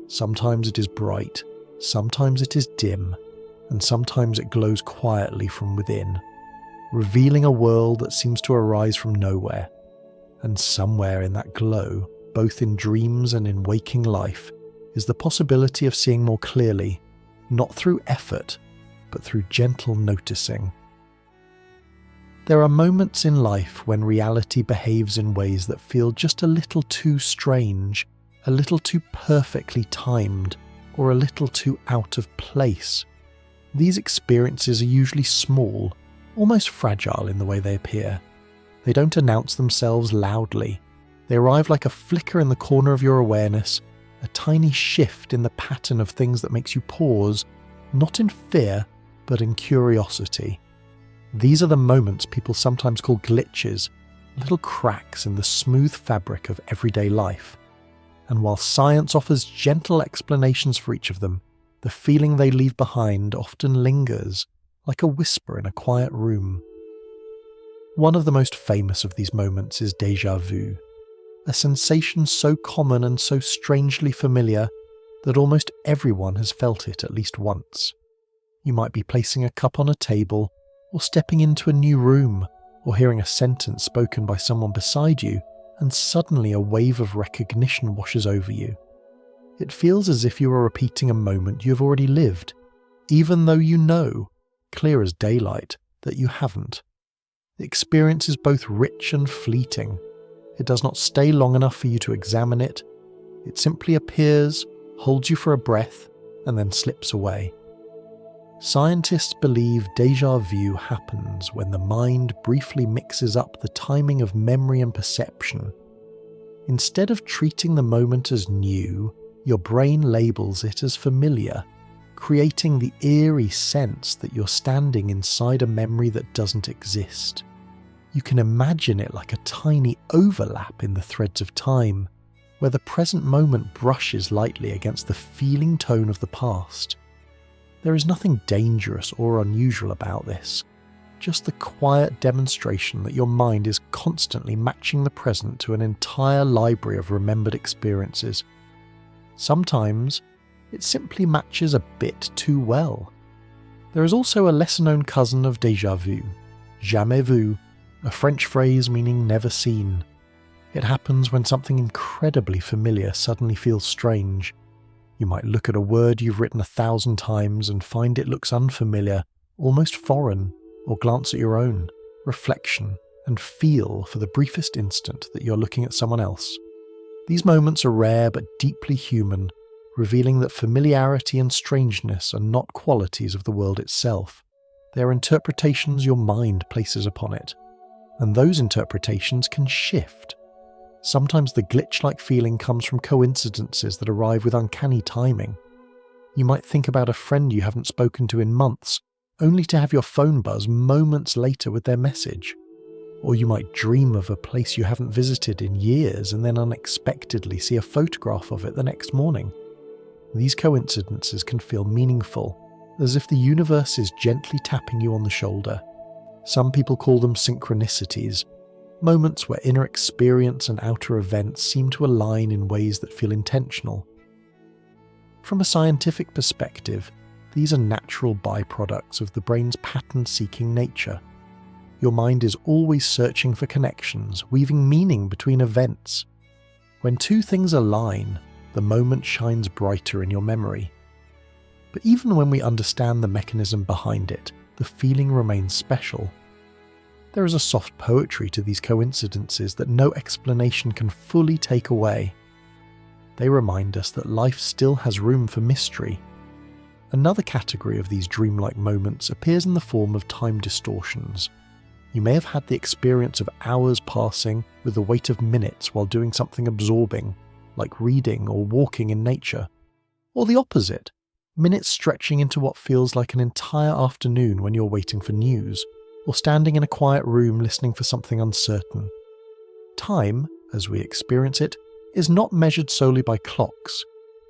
Sometimes it is bright, sometimes it is dim, and sometimes it glows quietly from within, revealing a world that seems to arise from nowhere. And somewhere in that glow, both in dreams and in waking life, is the possibility of seeing more clearly, not through effort, but through gentle noticing. There are moments in life when reality behaves in ways that feel just a little too strange, a little too perfectly timed, or a little too out of place. These experiences are usually small, almost fragile in the way they appear. They don't announce themselves loudly. They arrive like a flicker in the corner of your awareness, a tiny shift in the pattern of things that makes you pause, not in fear, but in curiosity. These are the moments people sometimes call glitches, little cracks in the smooth fabric of everyday life. And while science offers gentle explanations for each of them, the feeling they leave behind often lingers, like a whisper in a quiet room. One of the most famous of these moments is déjà vu, a sensation so common and so strangely familiar that almost everyone has felt it at least once. You might be placing a cup on a table, or stepping into a new room, or hearing a sentence spoken by someone beside you, and suddenly a wave of recognition washes over you. It feels as if you are repeating a moment you have already lived, even though you know, clear as daylight, that you haven't. The experience is both rich and fleeting. It does not stay long enough for you to examine it. It simply appears, holds you for a breath, and then slips away. Scientists believe déjà vu happens when the mind briefly mixes up the timing of memory and perception. Instead of treating the moment as new, your brain labels it as familiar, creating the eerie sense that you're standing inside a memory that doesn't exist. You can imagine it like a tiny overlap in the threads of time, where the present moment brushes lightly against the feeling tone of the past. There is nothing dangerous or unusual about this, just the quiet demonstration that your mind is constantly matching the present to an entire library of remembered experiences. Sometimes, it simply matches a bit too well. There is also a lesser-known cousin of déjà vu, jamais vu, a French phrase meaning never seen. It happens when something incredibly familiar suddenly feels strange. You might look at a word you've written 1,000 times and find it looks unfamiliar, almost foreign, or glance at your own reflection and feel for the briefest instant that you're looking at someone else. These moments are rare but deeply human, revealing that familiarity and strangeness are not qualities of the world itself. They are interpretations your mind places upon it, and those interpretations can shift. Sometimes the glitch-like feeling comes from coincidences that arrive with uncanny timing. You might think about a friend you haven't spoken to in months, only to have your phone buzz moments later with their message. Or you might dream of a place you haven't visited in years and then unexpectedly see a photograph of it the next morning. These coincidences can feel meaningful, as if the universe is gently tapping you on the shoulder. Some people call them synchronicities, moments where inner experience and outer events seem to align in ways that feel intentional. From a scientific perspective, these are natural byproducts of the brain's pattern-seeking nature. Your mind is always searching for connections, weaving meaning between events. When two things align, the moment shines brighter in your memory. But even when we understand the mechanism behind it, the feeling remains special. There is a soft poetry to these coincidences that no explanation can fully take away. They remind us that life still has room for mystery. Another category of these dreamlike moments appears in the form of time distortions. You may have had the experience of hours passing with the weight of minutes while doing something absorbing, like reading or walking in nature. Or the opposite, minutes stretching into what feels like an entire afternoon when you're waiting for news, or standing in a quiet room listening for something uncertain. Time, as we experience it, is not measured solely by clocks.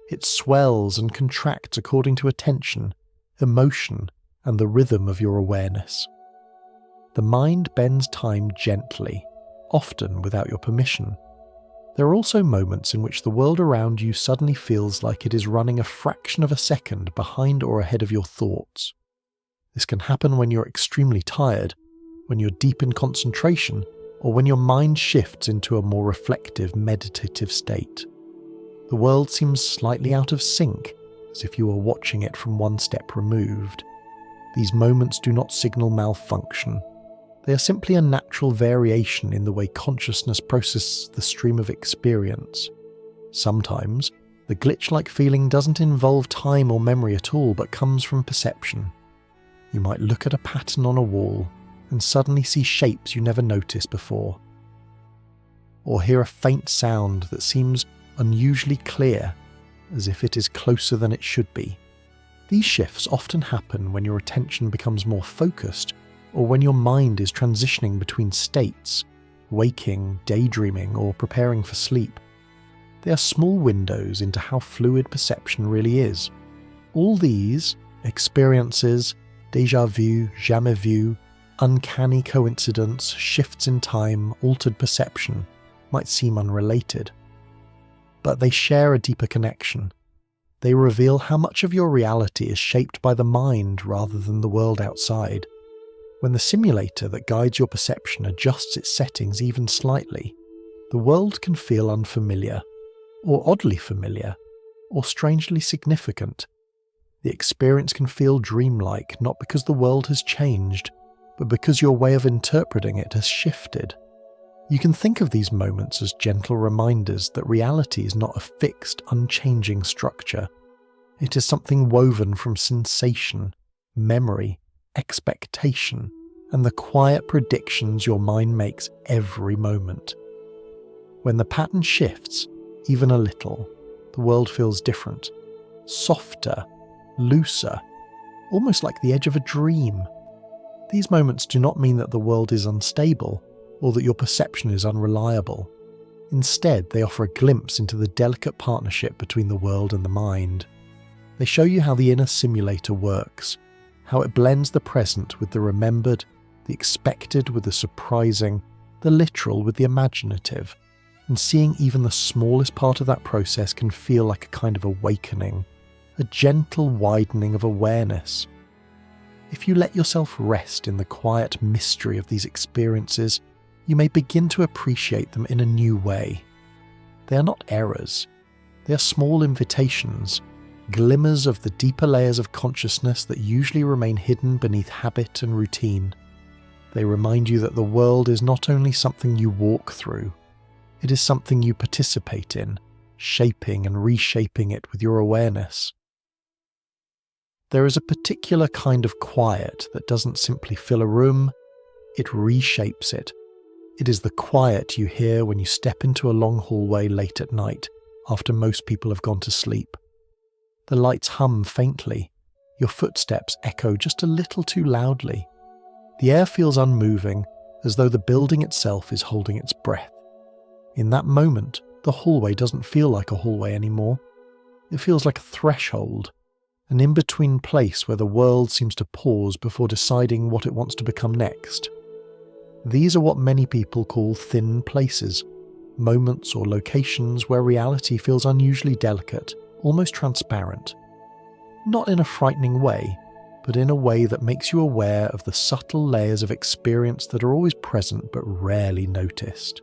It swells and contracts according to attention, emotion, and the rhythm of your awareness. The mind bends time gently, often without your permission. There are also moments in which the world around you suddenly feels like it is running a fraction of a second behind or ahead of your thoughts. This can happen when you're extremely tired, when you're deep in concentration, or when your mind shifts into a more reflective, meditative state. The world seems slightly out of sync, as if you were watching it from one step removed. These moments do not signal malfunction. They are simply a natural variation in the way consciousness processes the stream of experience. Sometimes, the glitch-like feeling doesn't involve time or memory at all, but comes from perception. You might look at a pattern on a wall and suddenly see shapes you never noticed before. or hear a faint sound that seems unusually clear, as if it is closer than it should be. These shifts often happen when your attention becomes more focused, or when your mind is transitioning between states, waking, daydreaming, or preparing for sleep. They are small windows into how fluid perception really is. All these experiences, déjà vu, jamais vu, uncanny coincidence, shifts in time, altered perception might seem unrelated. But they share a deeper connection. They reveal how much of your reality is shaped by the mind rather than the world outside. When the simulator that guides your perception adjusts its settings even slightly, the world can feel unfamiliar, or oddly familiar, or strangely significant. The experience can feel dreamlike, not because the world has changed, but because your way of interpreting it has shifted. You can think of these moments as gentle reminders that reality is not a fixed, unchanging structure. It is something woven from sensation, memory, expectation, and the quiet predictions your mind makes every moment. When the pattern shifts, even a little, the world feels different, softer, looser, almost like the edge of a dream. These moments do not mean that the world is unstable or that your perception is unreliable. Instead, they offer a glimpse into the delicate partnership between the world and the mind. They show you how the inner simulator works, how it blends the present with the remembered, the expected with the surprising, the literal with the imaginative, and seeing even the smallest part of that process can feel like a kind of awakening, a gentle widening of awareness. If you let yourself rest in the quiet mystery of these experiences, you may begin to appreciate them in a new way. They are not errors. They are small invitations, glimmers of the deeper layers of consciousness that usually remain hidden beneath habit and routine. They remind you that the world is not only something you walk through, it is something you participate in, shaping and reshaping it with your awareness. There is a particular kind of quiet that doesn't simply fill a room, it reshapes it. It is the quiet you hear when you step into a long hallway late at night, after most people have gone to sleep. The lights hum faintly, your footsteps echo just a little too loudly. The air feels unmoving, as though the building itself is holding its breath. In that moment, the hallway doesn't feel like a hallway anymore. It feels like a threshold, an in-between place where the world seems to pause before deciding what it wants to become next. These are what many people call thin places, moments or locations where reality feels unusually delicate, almost transparent. Not in a frightening way, but in a way that makes you aware of the subtle layers of experience that are always present but rarely noticed.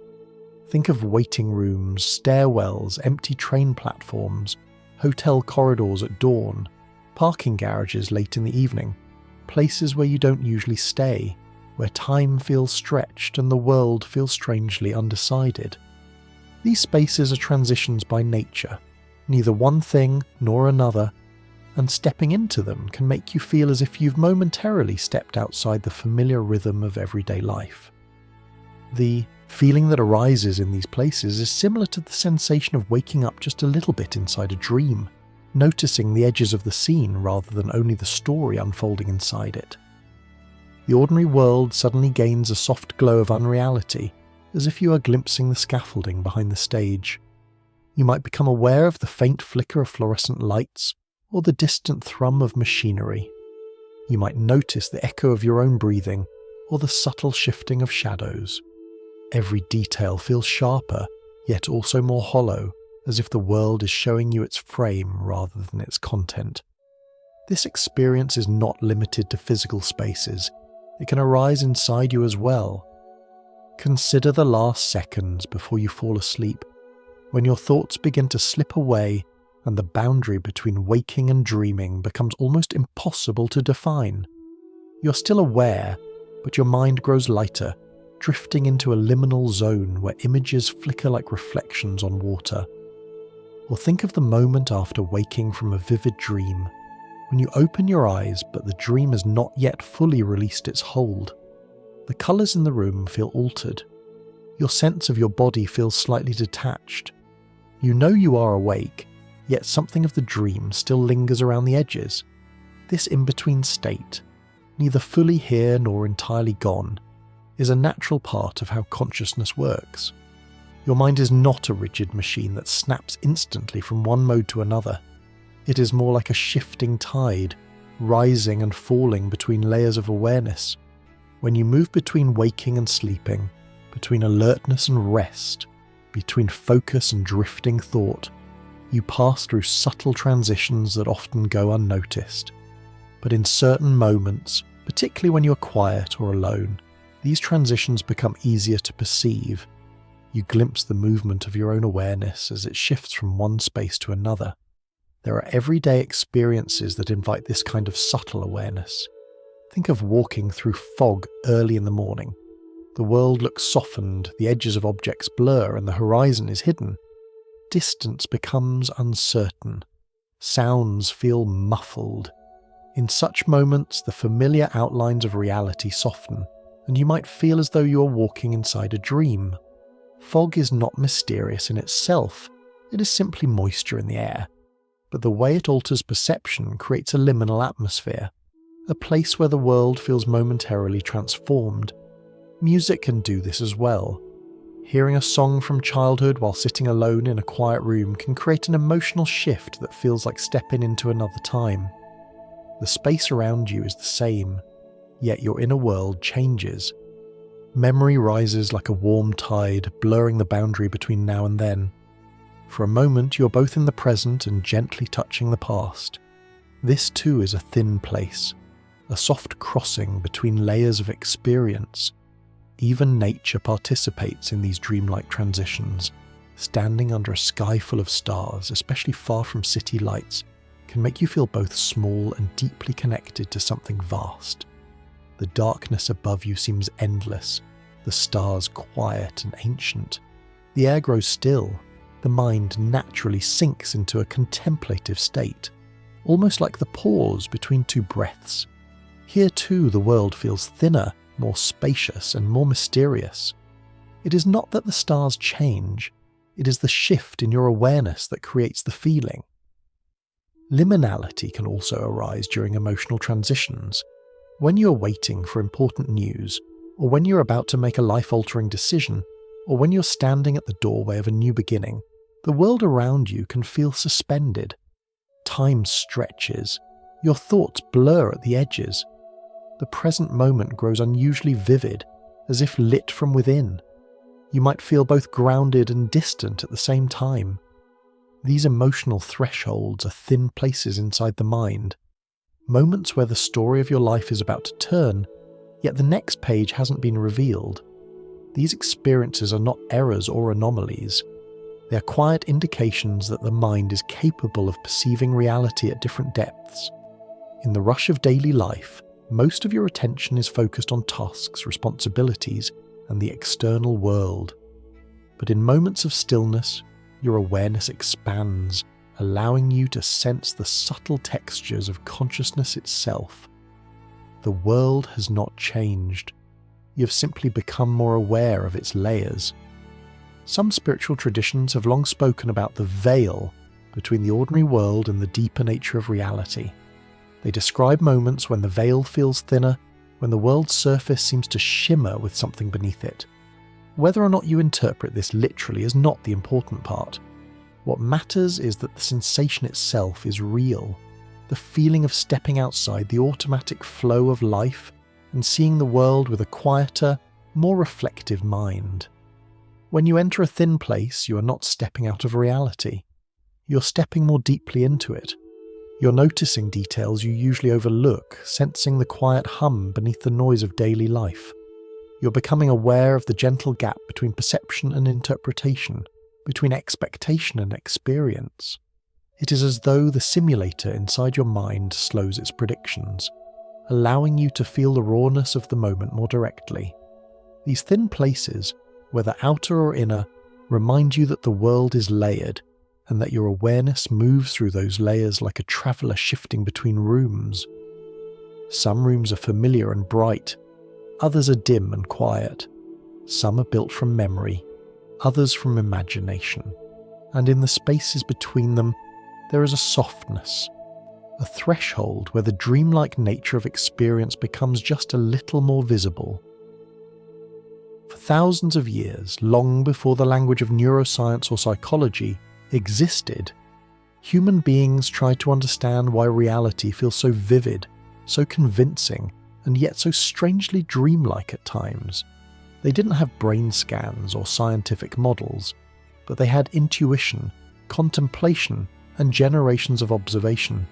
Think of waiting rooms, stairwells, empty train platforms, hotel corridors at dawn, parking garages late in the evening, places where you don't usually stay, where time feels stretched and the world feels strangely undecided. These spaces are transitions by nature, neither one thing nor another, and stepping into them can make you feel as if you've momentarily stepped outside the familiar rhythm of everyday life. The feeling that arises in these places is similar to the sensation of waking up just a little bit inside a dream, noticing the edges of the scene rather than only the story unfolding inside it. The ordinary world suddenly gains a soft glow of unreality, as if you are glimpsing the scaffolding behind the stage. You might become aware of the faint flicker of fluorescent lights, or the distant thrum of machinery. You might notice the echo of your own breathing, or the subtle shifting of shadows. Every detail feels sharper, yet also more hollow, as if the world is showing you its frame rather than its content. This experience is not limited to physical spaces. It can arise inside you as well. Consider the last seconds before you fall asleep, when your thoughts begin to slip away and the boundary between waking and dreaming becomes almost impossible to define. You're still aware, but your mind grows lighter, drifting into a liminal zone where images flicker like reflections on water. Or think of the moment after waking from a vivid dream, when you open your eyes but the dream has not yet fully released its hold. The colours in the room feel altered. Your sense of your body feels slightly detached. You know you are awake, yet something of the dream still lingers around the edges. This in-between state, neither fully here nor entirely gone, is a natural part of how consciousness works. Your mind is not a rigid machine that snaps instantly from one mode to another. It is more like a shifting tide, rising and falling between layers of awareness. When you move between waking and sleeping, between alertness and rest, between focus and drifting thought, you pass through subtle transitions that often go unnoticed. But in certain moments, particularly when you're quiet or alone, these transitions become easier to perceive. You glimpse the movement of your own awareness as it shifts from one space to another. There are everyday experiences that invite this kind of subtle awareness. Think of walking through fog early in the morning. The world looks softened, the edges of objects blur, and the horizon is hidden. Distance becomes uncertain. Sounds feel muffled. In such moments, the familiar outlines of reality soften, and you might feel as though you are walking inside a dream. Fog is not mysterious in itself, it is simply moisture in the air. But the way it alters perception creates a liminal atmosphere, a place where the world feels momentarily transformed. Music can do this as well. Hearing a song from childhood while sitting alone in a quiet room can create an emotional shift that feels like stepping into another time. The space around you is the same, yet your inner world changes. Memory rises like a warm tide, blurring the boundary between now and then. For a moment, you're both in the present and gently touching the past. This too is a thin place, a soft crossing between layers of experience. Even nature participates in these dreamlike transitions. Standing under a sky full of stars, especially far from city lights, can make you feel both small and deeply connected to something vast. The darkness above you seems endless, the stars quiet and ancient. The air grows still, the mind naturally sinks into a contemplative state, almost like the pause between two breaths. Here too the world feels thinner, more spacious and more mysterious. It is not that the stars change, it is the shift in your awareness that creates the feeling. Liminality can also arise during emotional transitions. When you're waiting for important news, or when you're about to make a life-altering decision, or when you're standing at the doorway of a new beginning, the world around you can feel suspended. Time stretches. Your thoughts blur at the edges. The present moment grows unusually vivid, as if lit from within. You might feel both grounded and distant at the same time. These emotional thresholds are thin places inside the mind. Moments where the story of your life is about to turn, yet the next page hasn't been revealed. These experiences are not errors or anomalies. They are quiet indications that the mind is capable of perceiving reality at different depths. In the rush of daily life, most of your attention is focused on tasks, responsibilities, and the external world. But in moments of stillness, your awareness expands, allowing you to sense the subtle textures of consciousness itself. The world has not changed. You have simply become more aware of its layers. Some spiritual traditions have long spoken about the veil between the ordinary world and the deeper nature of reality. They describe moments when the veil feels thinner, when the world's surface seems to shimmer with something beneath it. Whether or not you interpret this literally is not the important part. What matters is that the sensation itself is real, the feeling of stepping outside the automatic flow of life and seeing the world with a quieter, more reflective mind. When you enter a thin place, you are not stepping out of reality. You're stepping more deeply into it. You're noticing details you usually overlook, sensing the quiet hum beneath the noise of daily life. You're becoming aware of the gentle gap between perception and interpretation, between expectation and experience. It is as though the simulator inside your mind slows its predictions, allowing you to feel the rawness of the moment more directly. These thin places, whether outer or inner, remind you that the world is layered, and that your awareness moves through those layers like a traveller shifting between rooms. Some rooms are familiar and bright, others are dim and quiet. Some are built from memory, others from imagination, and in the spaces between them, there is a softness, a threshold where the dreamlike nature of experience becomes just a little more visible. For thousands of years, long before the language of neuroscience or psychology existed, human beings tried to understand why reality feels so vivid, so convincing, and yet so strangely dreamlike at times. They didn't have brain scans or scientific models, but they had intuition, contemplation, and generations of observation.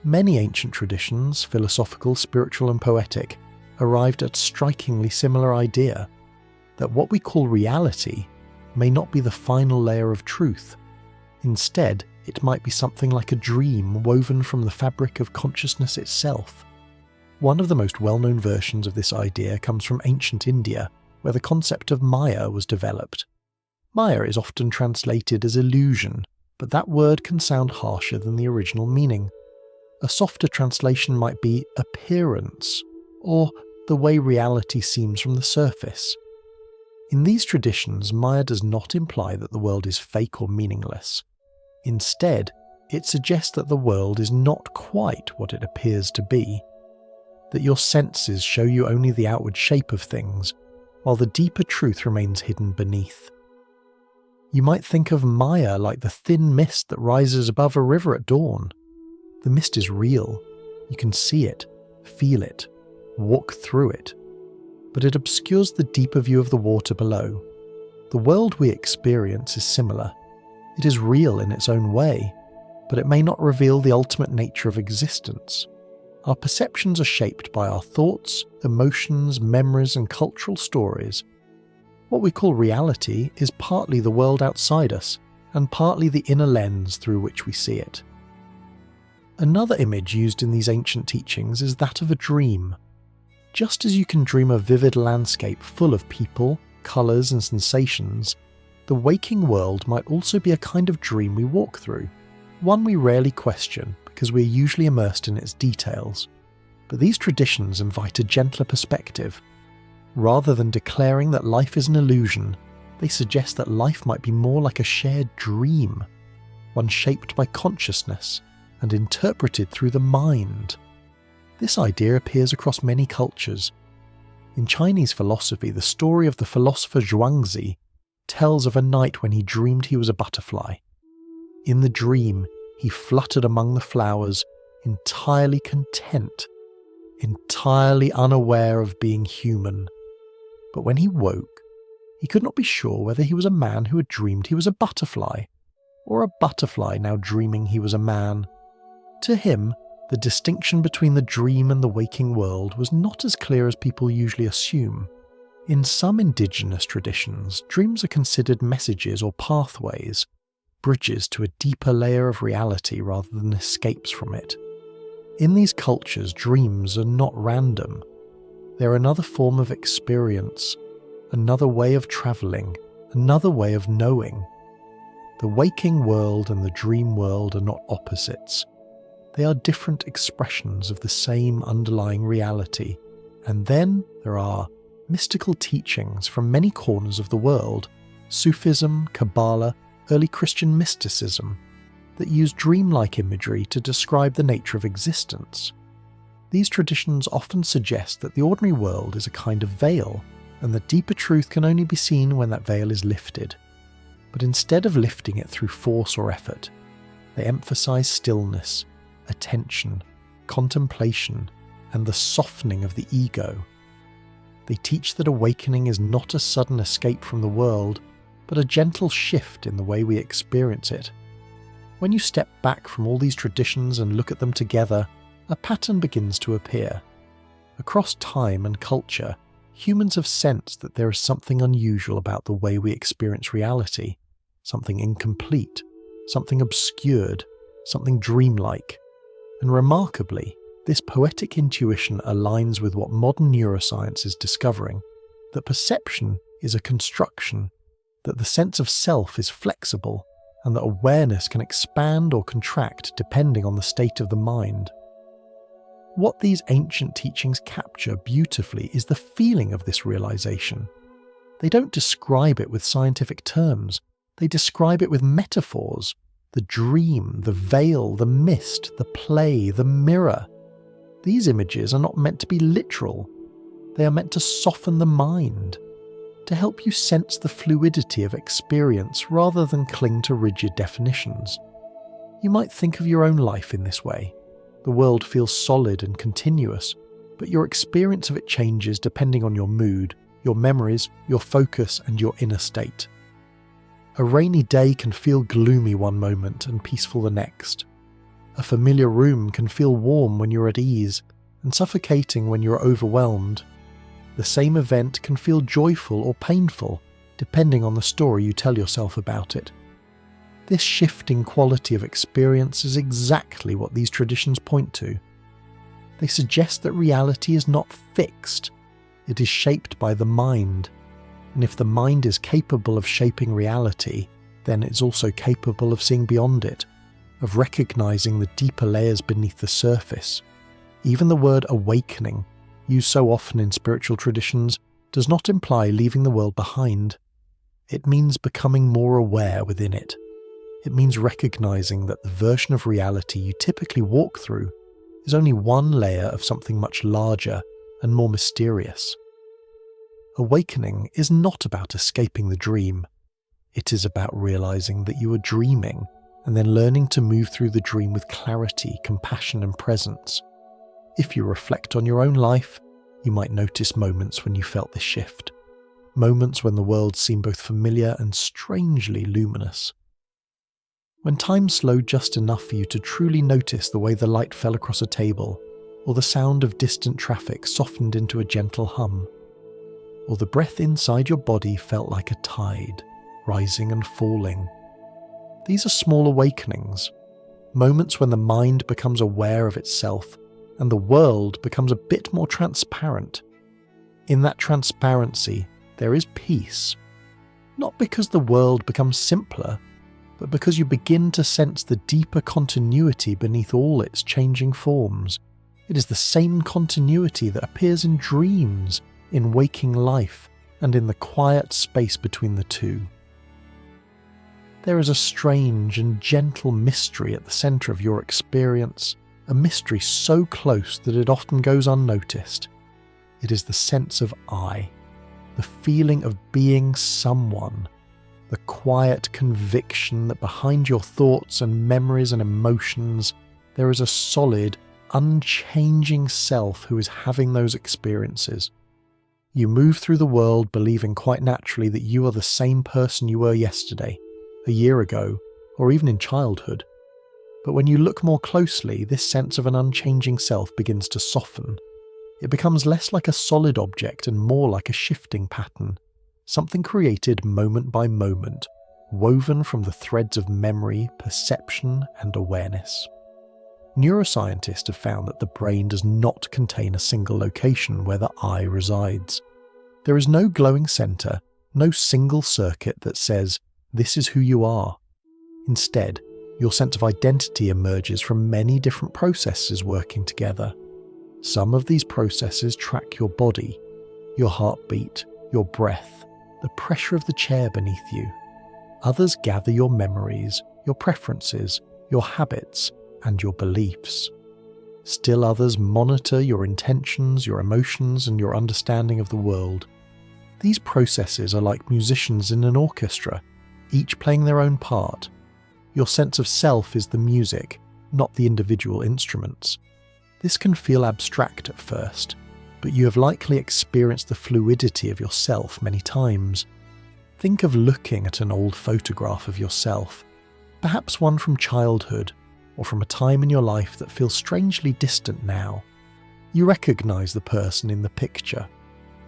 Many ancient traditions, philosophical, spiritual, and poetic, arrived at a strikingly similar idea that what we call reality may not be the final layer of truth. Instead, it might be something like a dream woven from the fabric of consciousness itself. One of the most well-known versions of this idea comes from ancient India, where the concept of Maya was developed. Maya is often translated as illusion, but that word can sound harsher than the original meaning. A softer translation might be appearance, or the way reality seems from the surface. In these traditions, Maya does not imply that the world is fake or meaningless. Instead, it suggests that the world is not quite what it appears to be, that your senses show you only the outward shape of things, while the deeper truth remains hidden beneath. You might think of Maya like the thin mist that rises above a river at dawn. The mist is real. You can see it, feel it, walk through it, but it obscures the deeper view of the water below. The world we experience is similar. It is real in its own way, but it may not reveal the ultimate nature of existence. Our perceptions are shaped by our thoughts, emotions, memories, and cultural stories. What we call reality is partly the world outside us, and partly the inner lens through which we see it. Another image used in these ancient teachings is that of a dream. Just as you can dream a vivid landscape full of people, colours, and sensations, the waking world might also be a kind of dream we walk through, one we rarely question because we're usually immersed in its details. But these traditions invite a gentler perspective. Rather than declaring that life is an illusion, they suggest that life might be more like a shared dream, one shaped by consciousness and interpreted through the mind. This idea appears across many cultures. In Chinese philosophy, the story of the philosopher Zhuangzi tells of a night when he dreamed he was a butterfly. In the dream, he fluttered among the flowers, entirely content, entirely unaware of being human. But when he woke, he could not be sure whether he was a man who had dreamed he was a butterfly, or a butterfly now dreaming he was a man. To him, the distinction between the dream and the waking world was not as clear as people usually assume. In some indigenous traditions, dreams are considered messages or pathways, bridges to a deeper layer of reality rather than escapes from it. In these cultures, dreams are not random. They're another form of experience, another way of travelling, another way of knowing. The waking world and the dream world are not opposites. They are different expressions of the same underlying reality. And then there are mystical teachings from many corners of the world, Sufism, Kabbalah, early Christian mysticism, that use dreamlike imagery to describe the nature of existence. These traditions often suggest that the ordinary world is a kind of veil, and that deeper truth can only be seen when that veil is lifted. But instead of lifting it through force or effort, they emphasize stillness, attention, contemplation, and the softening of the ego. They teach that awakening is not a sudden escape from the world, but a gentle shift in the way we experience it. When you step back from all these traditions and look at them together, a pattern begins to appear. Across time and culture, humans have sensed that there is something unusual about the way we experience reality, something incomplete, something obscured, something dreamlike. And remarkably, this poetic intuition aligns with what modern neuroscience is discovering, that perception is a construction, that the sense of self is flexible, and that awareness can expand or contract depending on the state of the mind. What these ancient teachings capture beautifully is the feeling of this realization, They don't describe it with scientific terms. They describe it with metaphors. The dream, the veil, the mist, the play, the mirror. These images are not meant to be literal. They are meant to soften the mind, to help you sense the fluidity of experience rather than cling to rigid definitions. You might think of your own life in this way. The world feels solid and continuous, but your experience of it changes depending on your mood, your memories, your focus, and your inner state. A rainy day can feel gloomy one moment and peaceful the next. A familiar room can feel warm when you're at ease and suffocating when you're overwhelmed. The same event can feel joyful or painful, depending on the story you tell yourself about it. This shifting quality of experience is exactly what these traditions point to. They suggest that reality is not fixed, it is shaped by the mind. And if the mind is capable of shaping reality, then it's also capable of seeing beyond it, of recognizing the deeper layers beneath the surface. Even the word awakening, used so often in spiritual traditions, does not imply leaving the world behind. It means becoming more aware within it. It means recognizing that the version of reality you typically walk through is only one layer of something much larger and more mysterious. Awakening is not about escaping the dream. It is about realizing that you are dreaming and then learning to move through the dream with clarity, compassion, and presence. If you reflect on your own life, you might notice moments when you felt this shift. Moments when the world seemed both familiar and strangely luminous. When time slowed just enough for you to truly notice the way the light fell across a table, or the sound of distant traffic softened into a gentle hum, or the breath inside your body felt like a tide, rising and falling. These are small awakenings, moments when the mind becomes aware of itself and the world becomes a bit more transparent. In that transparency, there is peace. Not because the world becomes simpler, but because you begin to sense the deeper continuity beneath all its changing forms. It is the same continuity that appears in dreams, in waking life, and in the quiet space between the two. There is a strange and gentle mystery at the centre of your experience, a mystery so close that it often goes unnoticed. It is the sense of I, the feeling of being someone, the quiet conviction that behind your thoughts and memories and emotions, there is a solid, unchanging self who is having those experiences. You move through the world believing quite naturally that you are the same person you were yesterday, a year ago, or even in childhood. But when you look more closely, this sense of an unchanging self begins to soften. It becomes less like a solid object and more like a shifting pattern, something created moment by moment, woven from the threads of memory, perception, and awareness. Neuroscientists have found that the brain does not contain a single location where the I resides. There is no glowing centre, no single circuit that says, "This is who you are." Instead, your sense of identity emerges from many different processes working together. Some of these processes track your body, your heartbeat, your breath, the pressure of the chair beneath you. Others gather your memories, your preferences, your habits, and your beliefs. Still others monitor your intentions, your emotions, and your understanding of the world. These processes are like musicians in an orchestra, each playing their own part. Your sense of self is the music, not the individual instruments. This can feel abstract at first, but you have likely experienced the fluidity of yourself many times. Think of looking at an old photograph of yourself, perhaps one from childhood, or from a time in your life that feels strangely distant now. You recognize the person in the picture.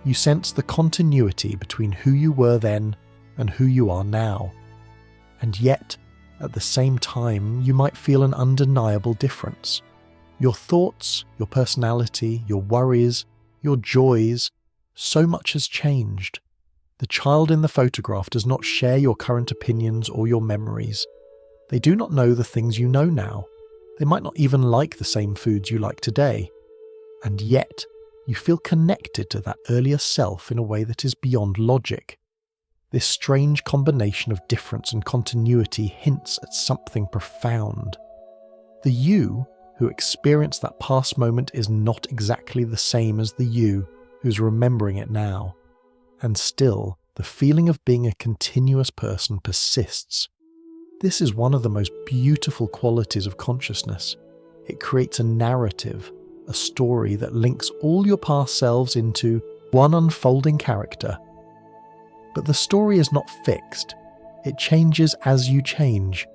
You sense the continuity between who you were then and who you are now. And yet, at the same time, you might feel an undeniable difference. Your thoughts, your personality, your worries, your joys, so much has changed. The child in the photograph does not share your current opinions or your memories. They do not know the things you know now. They might not even like the same foods you like today. And yet, you feel connected to that earlier self in a way that is beyond logic. This strange combination of difference and continuity hints at something profound. The you who experienced that past moment is not exactly the same as the you who's remembering it now. And still, the feeling of being a continuous person persists. This is one of the most beautiful qualities of consciousness. It creates a narrative, a story that links all your past selves into one unfolding character. But the story is not fixed. It changes as you change.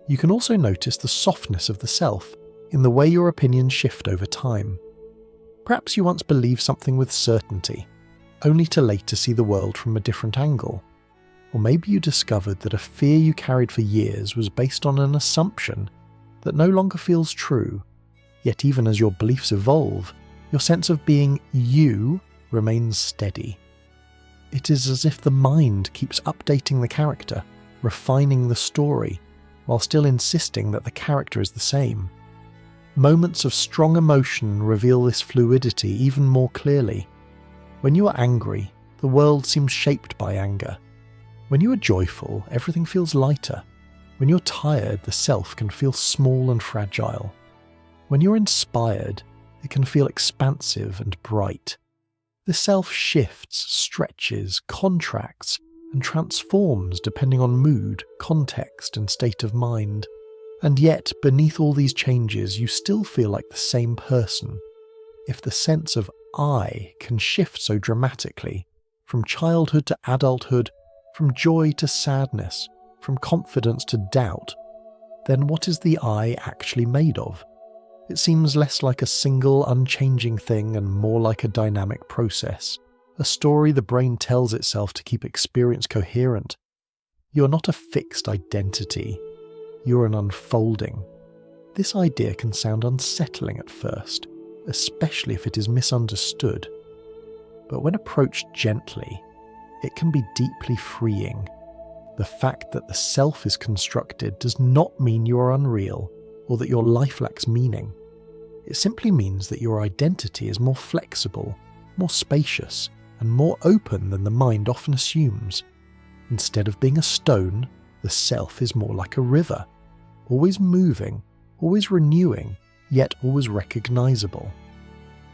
You can also notice the softness of the self in the way your opinions shift over time. Perhaps you once believed something with certainty, only to later see the world from a different angle. Or maybe you discovered that a fear you carried for years was based on an assumption that no longer feels true. Yet even as your beliefs evolve, your sense of being you remains steady. It is as if the mind keeps updating the character, refining the story, while still insisting that the character is the same. Moments of strong emotion reveal this fluidity even more clearly. When you are angry, the world seems shaped by anger. When you are joyful, everything feels lighter. When you're tired, the self can feel small and fragile. When you're inspired, it can feel expansive and bright. The self shifts, stretches, contracts, and transforms depending on mood, context, and state of mind. And yet, beneath all these changes, you still feel like the same person. If the sense of I can shift so dramatically, from childhood to adulthood, from joy to sadness, from confidence to doubt, then what is the I actually made of? It seems less like a single, unchanging thing and more like a dynamic process, a story the brain tells itself to keep experience coherent. You're not a fixed identity. You're an unfolding. This idea can sound unsettling at first, especially if it is misunderstood. But when approached gently, it can be deeply freeing. The fact that the self is constructed does not mean you are unreal or that your life lacks meaning. It simply means that your identity is more flexible, more spacious, and more open than the mind often assumes. Instead of being a stone, the self is more like a river, always moving, always renewing, yet always recognizable.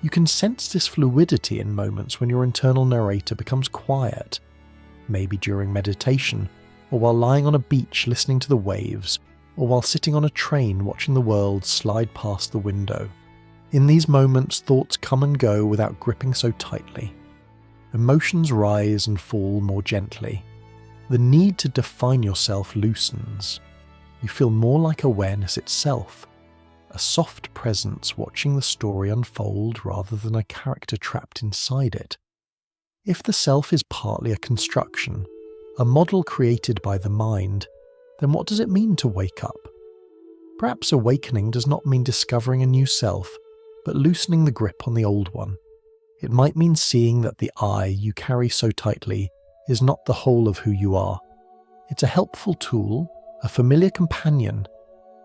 You can sense this fluidity in moments when your internal narrator becomes quiet, maybe during meditation, or while lying on a beach listening to the waves, or while sitting on a train watching the world slide past the window. In these moments, thoughts come and go without gripping so tightly. Emotions rise and fall more gently. The need to define yourself loosens. You feel more like awareness itself, a soft presence watching the story unfold rather than a character trapped inside it. If the self is partly a construction, a model created by the mind, then what does it mean to wake up? Perhaps awakening does not mean discovering a new self, but loosening the grip on the old one. It might mean seeing that the I you carry so tightly is not the whole of who you are. It's a helpful tool, a familiar companion,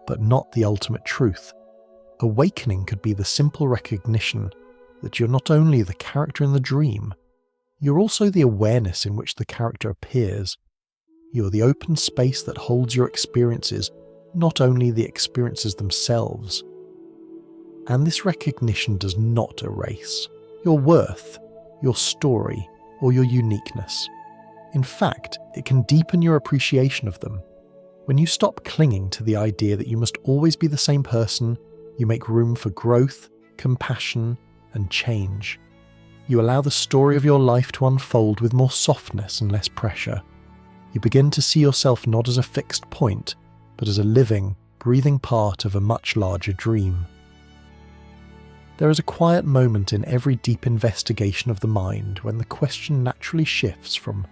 but not the ultimate truth. Awakening could be the simple recognition that you're not only the character in the dream, you're also the awareness in which the character appears. You're the open space that holds your experiences, not only the experiences themselves. And this recognition does not erase your worth, your story, or your uniqueness. In fact, it can deepen your appreciation of them. When you stop clinging to the idea that you must always be the same person, you make room for growth, compassion, and change. You allow the story of your life to unfold with more softness and less pressure. You begin to see yourself not as a fixed point, but as a living, breathing part of a much larger dream. There is a quiet moment in every deep investigation of the mind when the question naturally shifts from,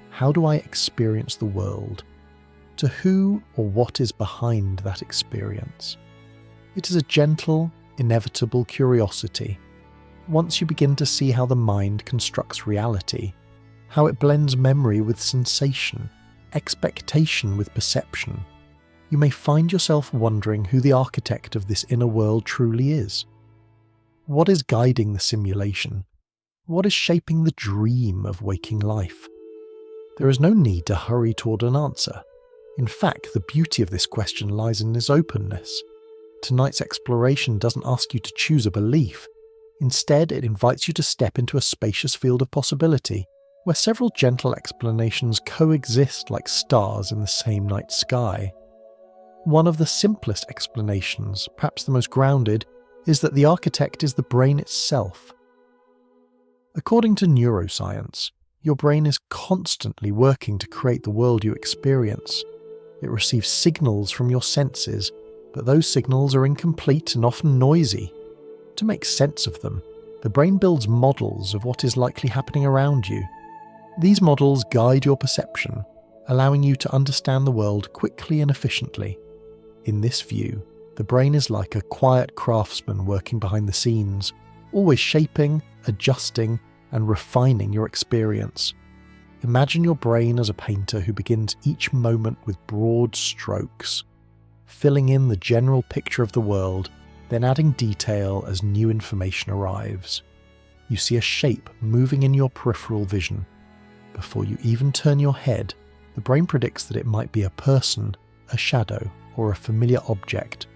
how do I experience the world, to who or what is behind that experience. It is a gentle, inevitable curiosity. Once you begin to see how the mind constructs reality, how it blends memory with sensation, expectation with perception, you may find yourself wondering who the architect of this inner world truly is. What is guiding the simulation? What is shaping the dream of waking life? There is no need to hurry toward an answer. In fact, the beauty of this question lies in its openness. Tonight's exploration doesn't ask you to choose a belief. Instead, it invites you to step into a spacious field of possibility, where several gentle explanations coexist like stars in the same night sky. One of the simplest explanations, perhaps the most grounded, is that the architect is the brain itself. According to neuroscience, your brain is constantly working to create the world you experience. It receives signals from your senses, but those signals are incomplete and often noisy. To make sense of them, the brain builds models of what is likely happening around you. These models guide your perception, allowing you to understand the world quickly and efficiently. In this view, the brain is like a quiet craftsman working behind the scenes, always shaping, adjusting, and refining your experience. Imagine your brain as a painter who begins each moment with broad strokes, filling in the general picture of the world, then adding detail as new information arrives. You see a shape moving in your peripheral vision. Before you even turn your head, the brain predicts that it might be a person, a shadow, or a familiar object.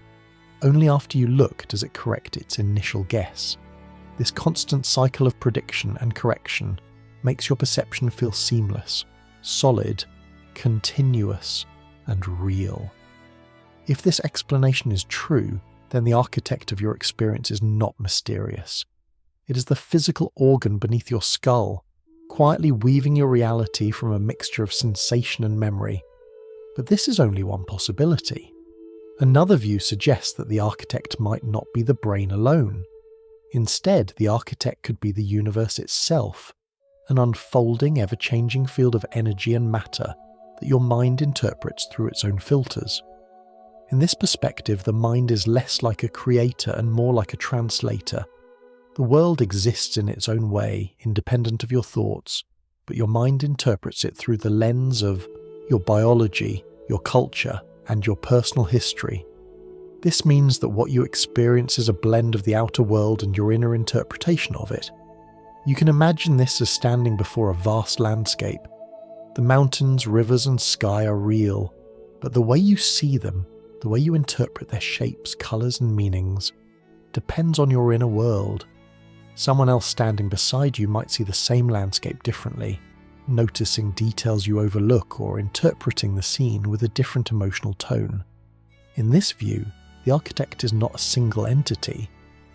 Only after you look does it correct its initial guess. This constant cycle of prediction and correction makes your perception feel seamless, solid, continuous, and real. If this explanation is true, then the architect of your experience is not mysterious. It is the physical organ beneath your skull, quietly weaving your reality from a mixture of sensation and memory. But this is only one possibility. Another view suggests that the architect might not be the brain alone. Instead, the architect could be the universe itself, an unfolding, ever-changing field of energy and matter that your mind interprets through its own filters. In this perspective, the mind is less like a creator and more like a translator. The world exists in its own way, independent of your thoughts, but your mind interprets it through the lens of your biology, your culture, and your personal history. This means that what you experience is a blend of the outer world and your inner interpretation of it. You can imagine this as standing before a vast landscape. The mountains, rivers, and sky are real, but the way you see them, the way you interpret their shapes, colours, and meanings, depends on your inner world. Someone else standing beside you might see the same landscape differently, noticing details you overlook or interpreting the scene with a different emotional tone. In this view, the architect is not a single entity.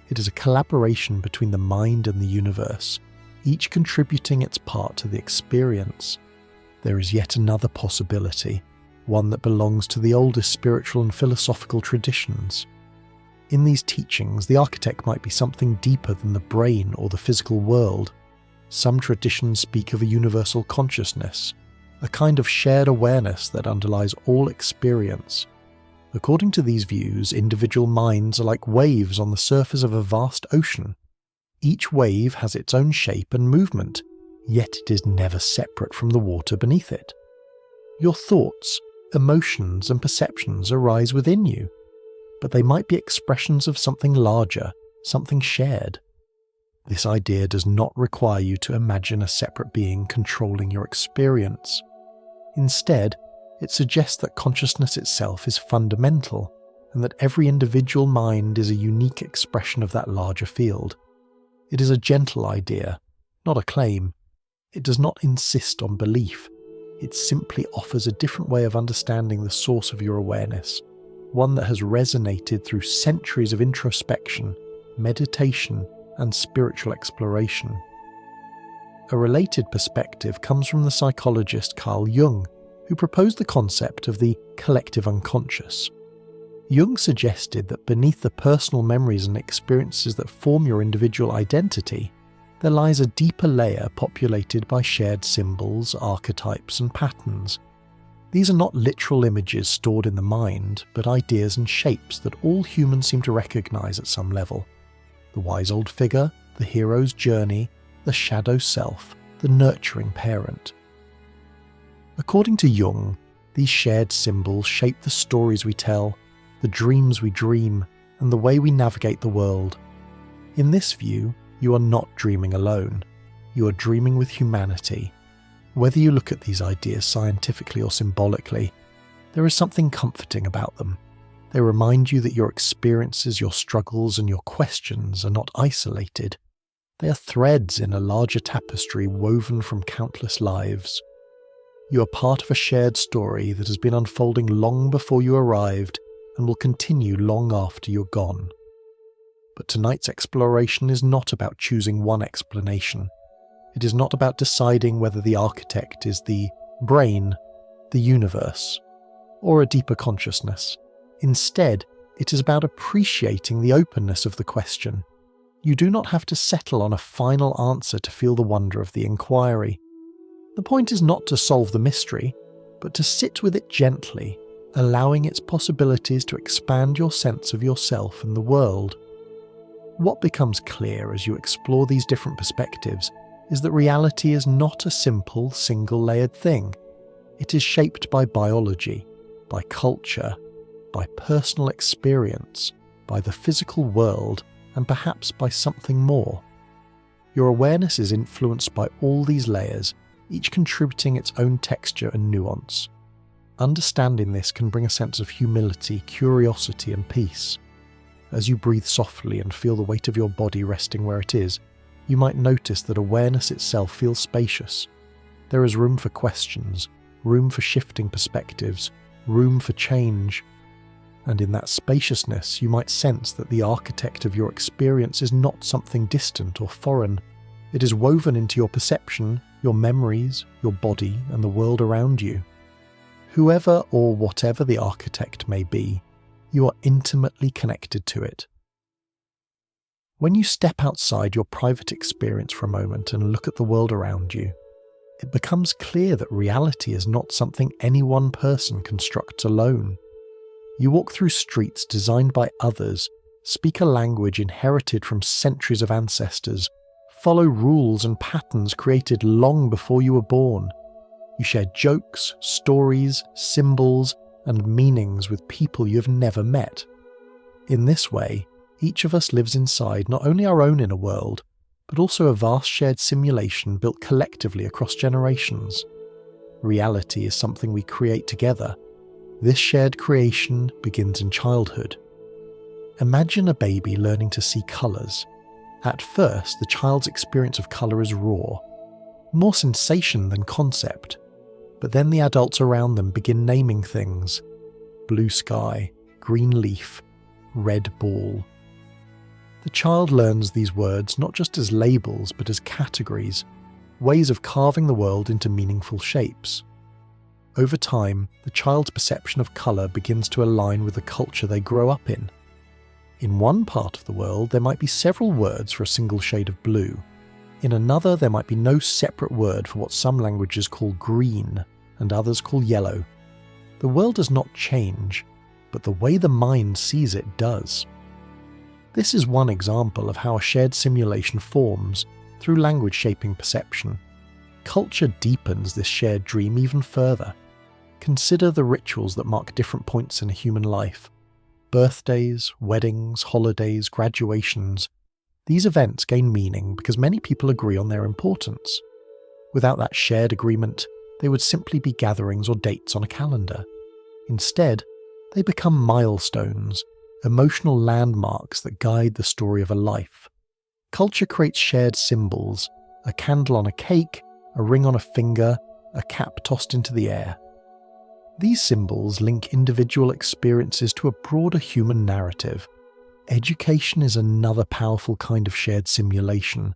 It is a collaboration between the mind and the universe, each contributing its part to the experience. There is yet another possibility, one that belongs to the oldest spiritual and philosophical traditions. In these teachings, the architect might be something deeper than the brain or the physical world. Some traditions speak of a universal consciousness, a kind of shared awareness that underlies all experience. According to these views, individual minds are like waves on the surface of a vast ocean. Each wave has its own shape and movement, yet it is never separate from the water beneath it. Your thoughts, emotions, and perceptions arise within you, but they might be expressions of something larger, something shared. This idea does not require you to imagine a separate being controlling your experience. Instead, it suggests that consciousness itself is fundamental, and that every individual mind is a unique expression of that larger field. It is a gentle idea, not a claim. It does not insist on belief. It simply offers a different way of understanding the source of your awareness, one that has resonated through centuries of introspection, meditation, and spiritual exploration. A related perspective comes from the psychologist Carl Jung, who proposed the concept of the collective unconscious. Jung suggested that beneath the personal memories and experiences that form your individual identity, there lies a deeper layer populated by shared symbols, archetypes, and patterns. These are not literal images stored in the mind, but ideas and shapes that all humans seem to recognize at some level. The wise old figure, the hero's journey, the shadow self, the nurturing parent. According to Jung, these shared symbols shape the stories we tell, the dreams we dream, and the way we navigate the world. In this view, you are not dreaming alone. You are dreaming with humanity. Whether you look at these ideas scientifically or symbolically, there is something comforting about them. They remind you that your experiences, your struggles, and your questions are not isolated. They are threads in a larger tapestry woven from countless lives. You are part of a shared story that has been unfolding long before you arrived and will continue long after you're gone. But tonight's exploration is not about choosing one explanation. It is not about deciding whether the architect is the brain, the universe, or a deeper consciousness. Instead, it is about appreciating the openness of the question. You do not have to settle on a final answer to feel the wonder of the inquiry. The point is not to solve the mystery, but to sit with it gently, allowing its possibilities to expand your sense of yourself and the world. What becomes clear as you explore these different perspectives is that reality is not a simple, single-layered thing. It is shaped by biology, by culture, by personal experience, by the physical world, and perhaps by something more. Your awareness is influenced by all these layers, each contributing its own texture and nuance. Understanding this can bring a sense of humility, curiosity, and peace. As you breathe softly and feel the weight of your body resting where it is, you might notice that awareness itself feels spacious. There is room for questions, room for shifting perspectives, room for change. And in that spaciousness, you might sense that the architect of your experience is not something distant or foreign. It is woven into your perception, your memories, your body, and the world around you. Whoever or whatever the architect may be, you are intimately connected to it. When you step outside your private experience for a moment and look at the world around you, it becomes clear that reality is not something any one person constructs alone. You walk through streets designed by others, speak a language inherited from centuries of ancestors, follow rules and patterns created long before you were born. You share jokes, stories, symbols, and meanings with people you have never met. In this way, each of us lives inside not only our own inner world, but also a vast shared simulation built collectively across generations. Reality is something we create together. This shared creation begins in childhood. Imagine a baby learning to see colours. At first, the child's experience of colour is raw, more sensation than concept. But then the adults around them begin naming things. Blue sky, green leaf, red ball. The child learns these words not just as labels but as categories, ways of carving the world into meaningful shapes. Over time, the child's perception of colour begins to align with the culture they grow up in. In one part of the world, there might be several words for a single shade of blue. In another, there might be no separate word for what some languages call green and others call yellow. The world does not change, but the way the mind sees it does. This is one example of how a shared simulation forms through language shaping perception. Culture deepens this shared dream even further. Consider the rituals that mark different points in a human life. Birthdays, weddings, holidays, graduations. These events gain meaning because many people agree on their importance. Without that shared agreement, they would simply be gatherings or dates on a calendar. Instead, they become milestones, emotional landmarks that guide the story of a life. Culture creates shared symbols, a candle on a cake, a ring on a finger, a cap tossed into the air. These symbols link individual experiences to a broader human narrative. Education is another powerful kind of shared simulation.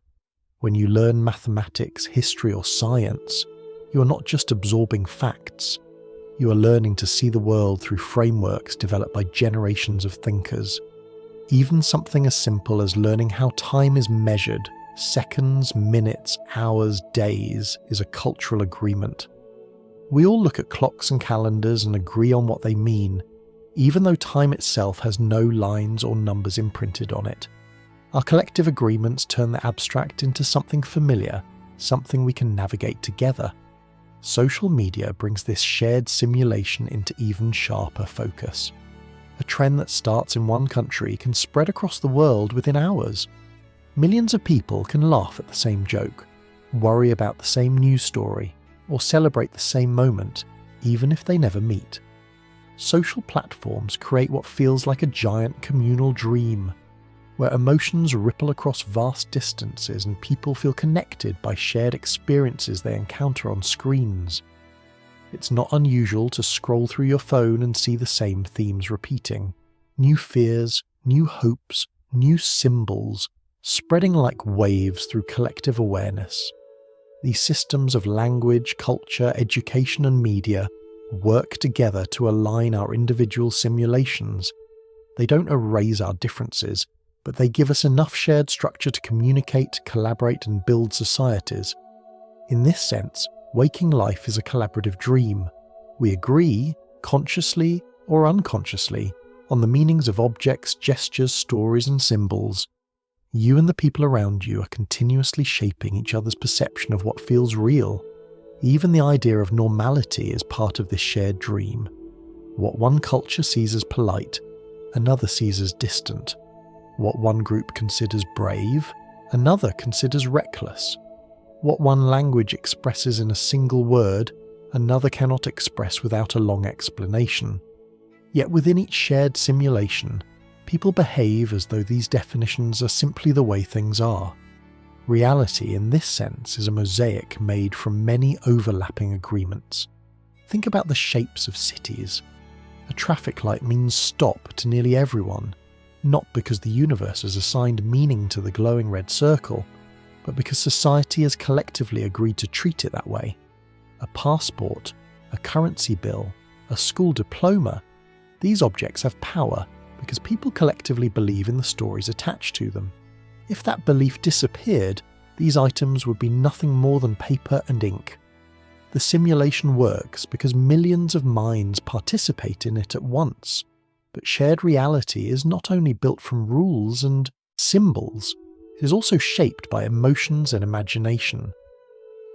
When you learn mathematics, history, or science, you are not just absorbing facts. You are learning to see the world through frameworks developed by generations of thinkers. Even something as simple as learning how time is measured, seconds, minutes, hours, days, is a cultural agreement. We all look at clocks and calendars and agree on what they mean, even though time itself has no lines or numbers imprinted on it. Our collective agreements turn the abstract into something familiar, something we can navigate together. Social media brings this shared simulation into even sharper focus. A trend that starts in one country can spread across the world within hours. Millions of people can laugh at the same joke, worry about the same news story, or celebrate the same moment, even if they never meet. Social platforms create what feels like a giant communal dream, where emotions ripple across vast distances and people feel connected by shared experiences they encounter on screens. It's not unusual to scroll through your phone and see the same themes repeating. New fears, new hopes, new symbols, spreading like waves through collective awareness. These systems of language, culture, education and media work together to align our individual simulations. They don't erase our differences, but they give us enough shared structure to communicate, collaborate and build societies. In this sense, waking life is a collaborative dream. We agree, consciously or unconsciously, on the meanings of objects, gestures, stories and symbols. You and the people around you are continuously shaping each other's perception of what feels real. Even the idea of normality is part of this shared dream. What one culture sees as polite, another sees as distant. What one group considers brave, another considers reckless. What one language expresses in a single word, another cannot express without a long explanation. Yet within each shared simulation, people behave as though these definitions are simply the way things are. Reality, in this sense, is a mosaic made from many overlapping agreements. Think about the shapes of cities. A traffic light means stop to nearly everyone, not because the universe has assigned meaning to the glowing red circle, but because society has collectively agreed to treat it that way. A passport, a currency bill, a school diploma, these objects have power because people collectively believe in the stories attached to them. If that belief disappeared, these items would be nothing more than paper and ink. The simulation works because millions of minds participate in it at once. But shared reality is not only built from rules and symbols, it is also shaped by emotions and imagination.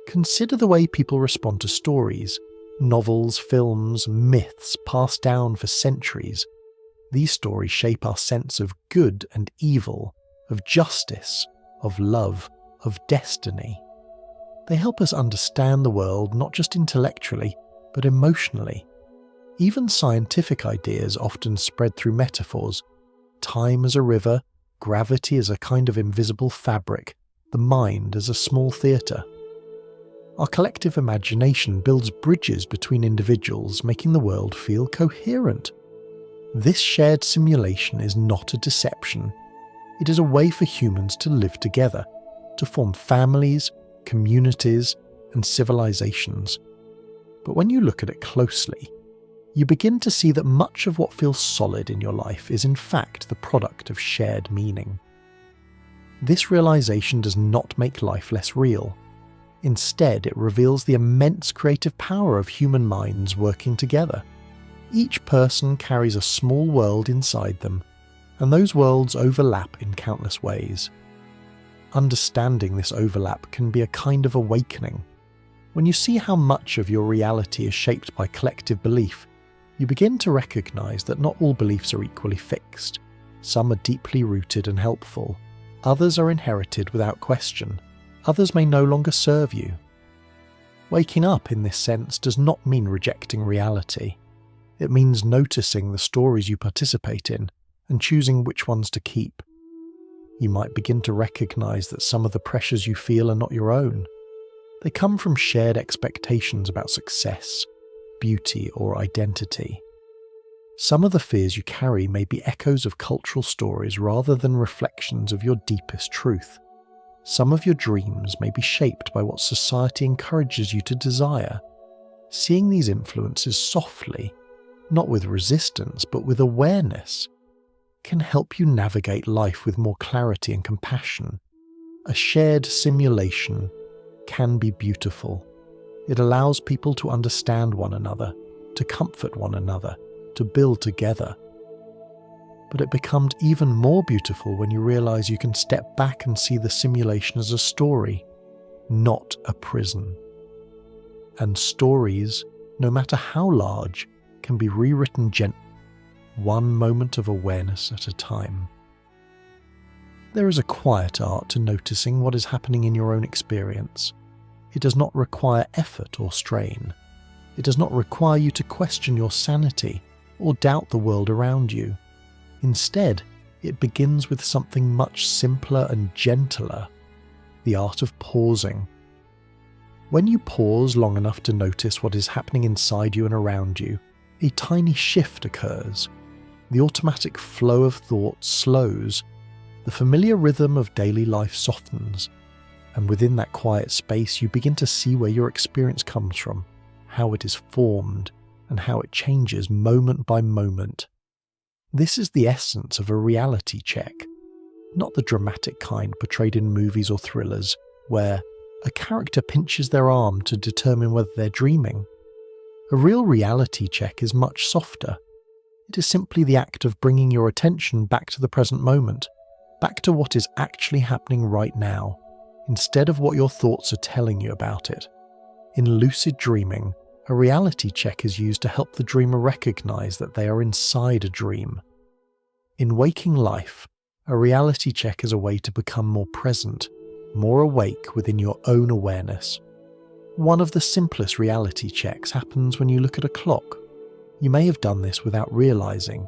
Consider the way people respond to stories, novels, films, myths passed down for centuries. These stories shape our sense of good and evil, of justice, of love, of destiny. They help us understand the world not just intellectually, but emotionally. Even scientific ideas often spread through metaphors. Time as a river, gravity as a kind of invisible fabric, the mind as a small theatre. Our collective imagination builds bridges between individuals, making the world feel coherent. This shared simulation is not a deception. It is a way for humans to live together, to form families, communities, and civilizations. But when you look at it closely, you begin to see that much of what feels solid in your life is in fact the product of shared meaning. This realization does not make life less real. Instead, it reveals the immense creative power of human minds working together. Each person carries a small world inside them, and those worlds overlap in countless ways. Understanding this overlap can be a kind of awakening. When you see how much of your reality is shaped by collective belief, you begin to recognize that not all beliefs are equally fixed. Some are deeply rooted and helpful. Others are inherited without question. Others may no longer serve you. Waking up in this sense does not mean rejecting reality. It means noticing the stories you participate in and choosing which ones to keep. You might begin to recognize that some of the pressures you feel are not your own. They come from shared expectations about success, beauty, or identity. Some of the fears you carry may be echoes of cultural stories rather than reflections of your deepest truth. Some of your dreams may be shaped by what society encourages you to desire. Seeing these influences softly, not with resistance but with awareness, can help you navigate life with more clarity and compassion. A shared simulation can be beautiful. It allows people to understand one another, to comfort one another, to build together. But it becomes even more beautiful when you realize you can step back and see the simulation as a story, not a prison. And stories, no matter how large, can be rewritten gently, one moment of awareness at a time. There is a quiet art to noticing what is happening in your own experience. It does not require effort or strain. It does not require you to question your sanity or doubt the world around you. Instead, it begins with something much simpler and gentler: the art of pausing. When you pause long enough to notice what is happening inside you and around you, a tiny shift occurs. The automatic flow of thoughts slows, the familiar rhythm of daily life softens, and within that quiet space you begin to see where your experience comes from, how it is formed, and how it changes moment by moment. This is the essence of a reality check, not the dramatic kind portrayed in movies or thrillers, where a character pinches their arm to determine whether they're dreaming. A real reality check is much softer. It is simply the act of bringing your attention back to the present moment, back to what is actually happening right now, instead of what your thoughts are telling you about it. In lucid dreaming, a reality check is used to help the dreamer recognize that they are inside a dream. In waking life, a reality check is a way to become more present, more awake within your own awareness. One of the simplest reality checks happens when you look at a clock. You may have done this without realizing.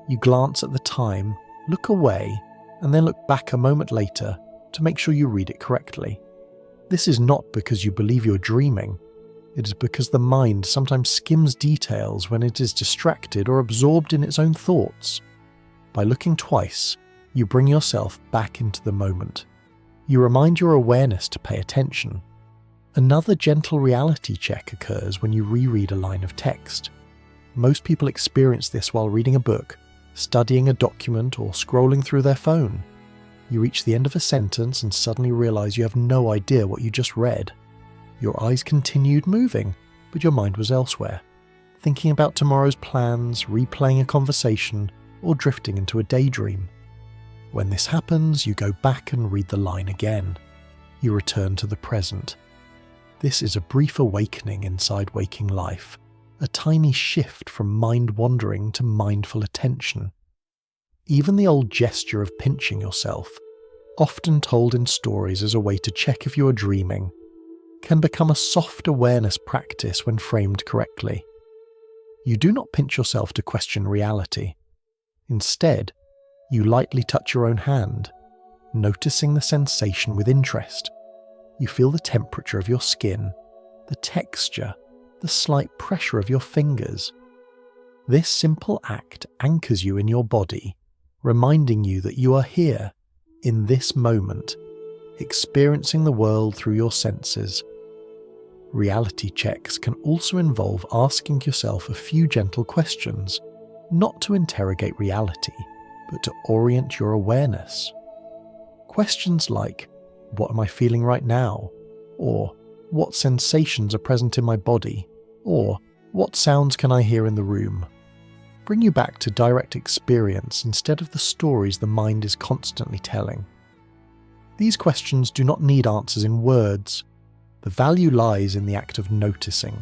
You glance at the time, look away, and then look back a moment later to make sure you read it correctly. This is not because you believe you're dreaming. It is because the mind sometimes skims details when it is distracted or absorbed in its own thoughts. By looking twice, you bring yourself back into the moment. You remind your awareness to pay attention. Another gentle reality check occurs when you reread a line of text. Most people experience this while reading a book, studying a document, or scrolling through their phone. You reach the end of a sentence and suddenly realize you have no idea what you just read. Your eyes continued moving, but your mind was elsewhere, thinking about tomorrow's plans, replaying a conversation, or drifting into a daydream. When this happens, you go back and read the line again. You return to the present. This is a brief awakening inside waking life, a tiny shift from mind-wandering to mindful attention. Even the old gesture of pinching yourself, often told in stories as a way to check if you are dreaming, can become a soft awareness practice when framed correctly. You do not pinch yourself to question reality. Instead, you lightly touch your own hand, noticing the sensation with interest. You feel the temperature of your skin, the texture, the slight pressure of your fingers. This simple act anchors you in your body, reminding you that you are here, in this moment, experiencing the world through your senses. Reality checks can also involve asking yourself a few gentle questions, not to interrogate reality, but to orient your awareness. Questions like, what am I feeling right now? Or, what sensations are present in my body? Or, what sounds can I hear in the room? Bring you back to direct experience instead of the stories the mind is constantly telling. These questions do not need answers in words. The value lies in the act of noticing.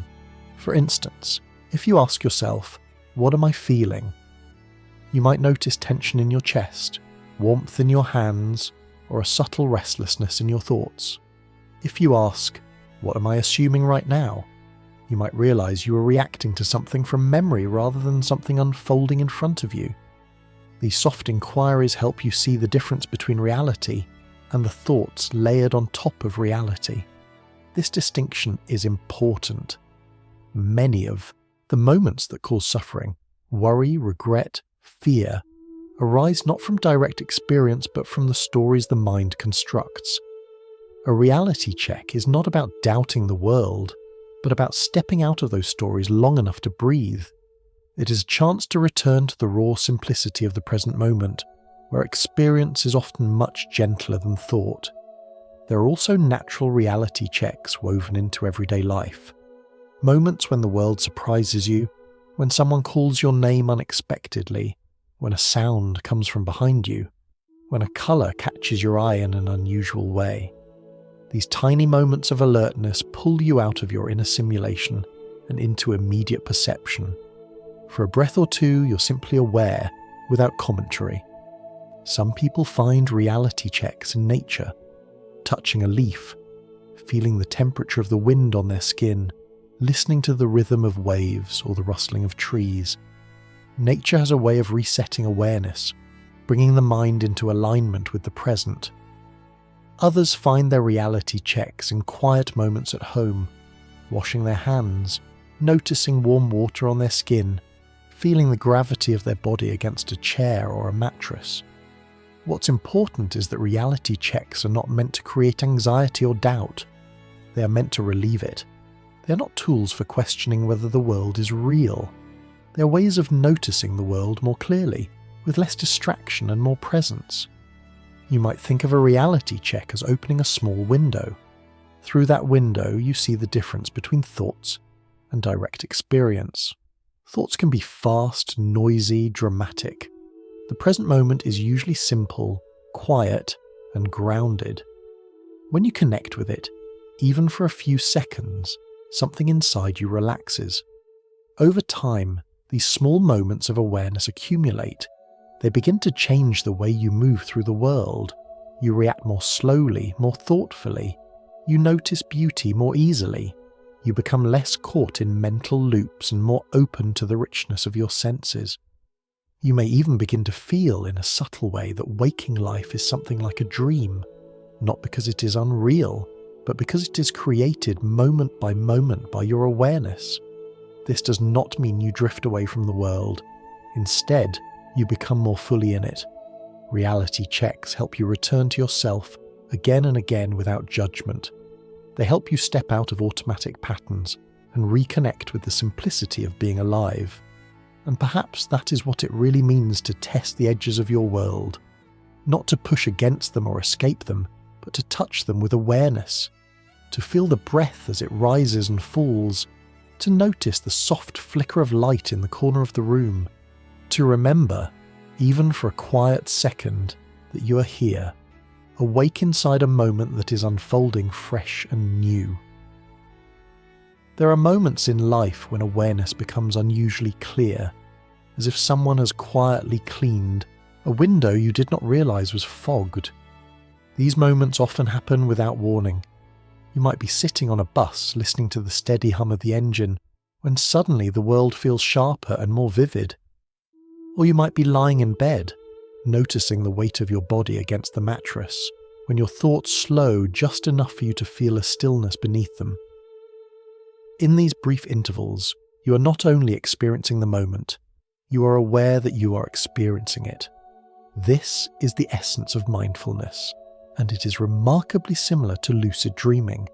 For instance, if you ask yourself, what am I feeling? You might notice tension in your chest, warmth in your hands, or a subtle restlessness in your thoughts. If you ask, what am I assuming right now? You might realize you are reacting to something from memory rather than something unfolding in front of you. These soft inquiries help you see the difference between reality and the thoughts layered on top of reality. This distinction is important. Many of the moments that cause suffering, worry, regret, fear, arise not from direct experience but from the stories the mind constructs. A reality check is not about doubting the world, but about stepping out of those stories long enough to breathe. It is a chance to return to the raw simplicity of the present moment, where experience is often much gentler than thought. There are also natural reality checks woven into everyday life. Moments when the world surprises you, when someone calls your name unexpectedly, when a sound comes from behind you, when a colour catches your eye in an unusual way. These tiny moments of alertness pull you out of your inner simulation and into immediate perception. For a breath or two, you're simply aware, without commentary. Some people find reality checks in nature, touching a leaf, feeling the temperature of the wind on their skin, listening to the rhythm of waves or the rustling of trees. Nature has a way of resetting awareness, bringing the mind into alignment with the present. Others find their reality checks in quiet moments at home, washing their hands, noticing warm water on their skin, feeling the gravity of their body against a chair or a mattress. What's important is that reality checks are not meant to create anxiety or doubt. They are meant to relieve it. They are not tools for questioning whether the world is real. They are ways of noticing the world more clearly, with less distraction and more presence. You might think of a reality check as opening a small window. Through that window, you see the difference between thoughts and direct experience. Thoughts can be fast, noisy, dramatic. The present moment is usually simple, quiet, and grounded. When you connect with it, even for a few seconds, something inside you relaxes. Over time, these small moments of awareness accumulate. They begin to change the way you move through the world. You react more slowly, more thoughtfully. You notice beauty more easily. You become less caught in mental loops and more open to the richness of your senses. You may even begin to feel in a subtle way that waking life is something like a dream, not because it is unreal, but because it is created moment by your awareness. This does not mean you drift away from the world. Instead, you become more fully in it. Reality checks help you return to yourself again and again without judgment. They help you step out of automatic patterns and reconnect with the simplicity of being alive. And perhaps that is what it really means to test the edges of your world. Not to push against them or escape them, but to touch them with awareness. To feel the breath as it rises and falls. To notice the soft flicker of light in the corner of the room. To remember, even for a quiet second, that you are here, awake inside a moment that is unfolding fresh and new. There are moments in life when awareness becomes unusually clear, as if someone has quietly cleaned a window you did not realize was fogged. These moments often happen without warning. You might be sitting on a bus listening to the steady hum of the engine, when suddenly the world feels sharper and more vivid. Or you might be lying in bed, noticing the weight of your body against the mattress, when your thoughts slow just enough for you to feel a stillness beneath them. In these brief intervals, you are not only experiencing the moment, you are aware that you are experiencing it. This is the essence of mindfulness, and it is remarkably similar to lucid dreaming.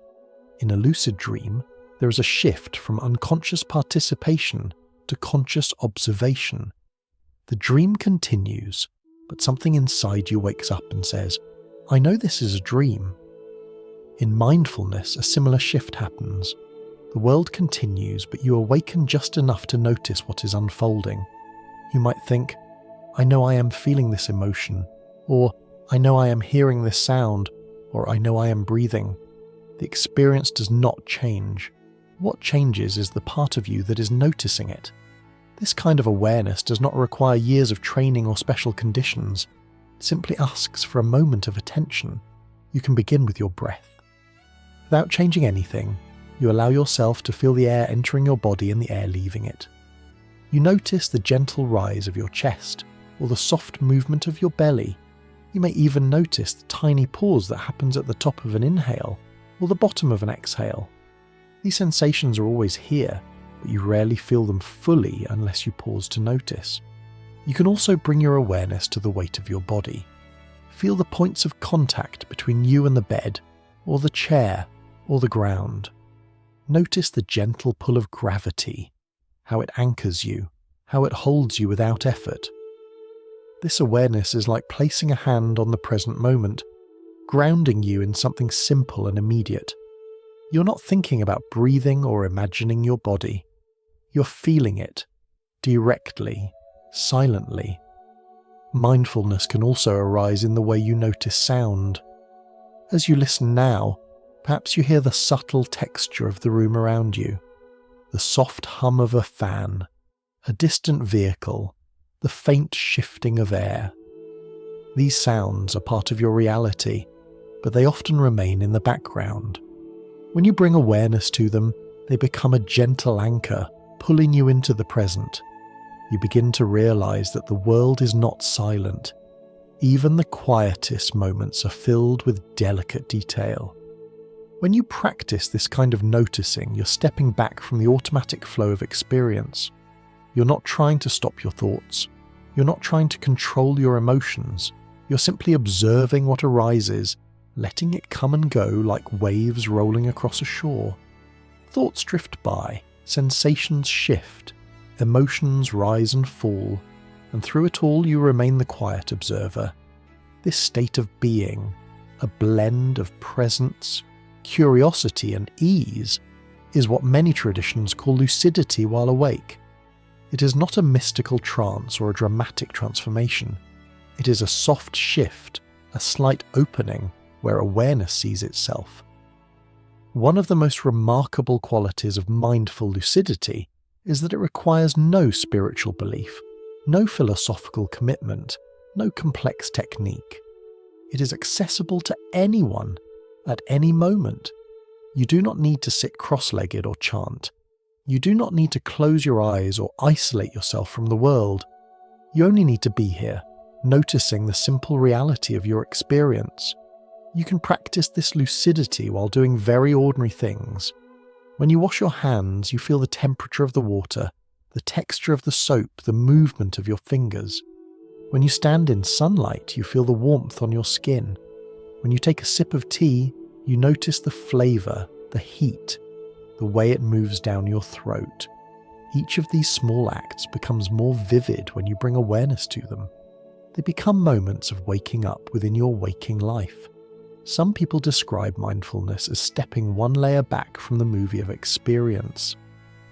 In a lucid dream, there is a shift from unconscious participation to conscious observation. The dream continues, but something inside you wakes up and says, "I know this is a dream." In mindfulness, a similar shift happens. The world continues, but you awaken just enough to notice what is unfolding. You might think, "I know I am feeling this emotion," or "I know I am hearing this sound," or "I know I am breathing." The experience does not change. What changes is the part of you that is noticing it. This kind of awareness does not require years of training or special conditions. It simply asks for a moment of attention. You can begin with your breath. Without changing anything, you allow yourself to feel the air entering your body and the air leaving it. You notice the gentle rise of your chest, or the soft movement of your belly. You may even notice the tiny pause that happens at the top of an inhale, or the bottom of an exhale. These sensations are always here, but you rarely feel them fully unless you pause to notice. You can also bring your awareness to the weight of your body. Feel the points of contact between you and the bed, or the chair, or the ground. Notice the gentle pull of gravity, how it anchors you, how it holds you without effort. This awareness is like placing a hand on the present moment, grounding you in something simple and immediate. You're not thinking about breathing or imagining your body. You're feeling it, directly, silently. Mindfulness can also arise in the way you notice sound. As you listen now, perhaps you hear the subtle texture of the room around you, the soft hum of a fan, a distant vehicle, the faint shifting of air. These sounds are part of your reality, but they often remain in the background. When you bring awareness to them, they become a gentle anchor, pulling you into the present. You begin to realize that the world is not silent. Even the quietest moments are filled with delicate detail. When you practice this kind of noticing, you're stepping back from the automatic flow of experience. You're not trying to stop your thoughts. You're not trying to control your emotions. You're simply observing what arises, letting it come and go like waves rolling across a shore. Thoughts drift by, sensations shift, emotions rise and fall, and through it all you remain the quiet observer. This state of being, a blend of presence, curiosity and ease, is what many traditions call lucidity while awake. It is not a mystical trance or a dramatic transformation. It is a soft shift, a slight opening where awareness sees itself. One of the most remarkable qualities of mindful lucidity is that it requires no spiritual belief, no philosophical commitment, no complex technique. It is accessible to anyone, at any moment. You do not need to sit cross-legged or chant. You do not need to close your eyes or isolate yourself from the world. You only need to be here, noticing the simple reality of your experience. You can practice this lucidity while doing very ordinary things. When you wash your hands, you feel the temperature of the water, the texture of the soap, the movement of your fingers. When you stand in sunlight, you feel the warmth on your skin. When you take a sip of tea, you notice the flavour, the heat, the way it moves down your throat. Each of these small acts becomes more vivid when you bring awareness to them. They become moments of waking up within your waking life. Some people describe mindfulness as stepping one layer back from the movie of experience.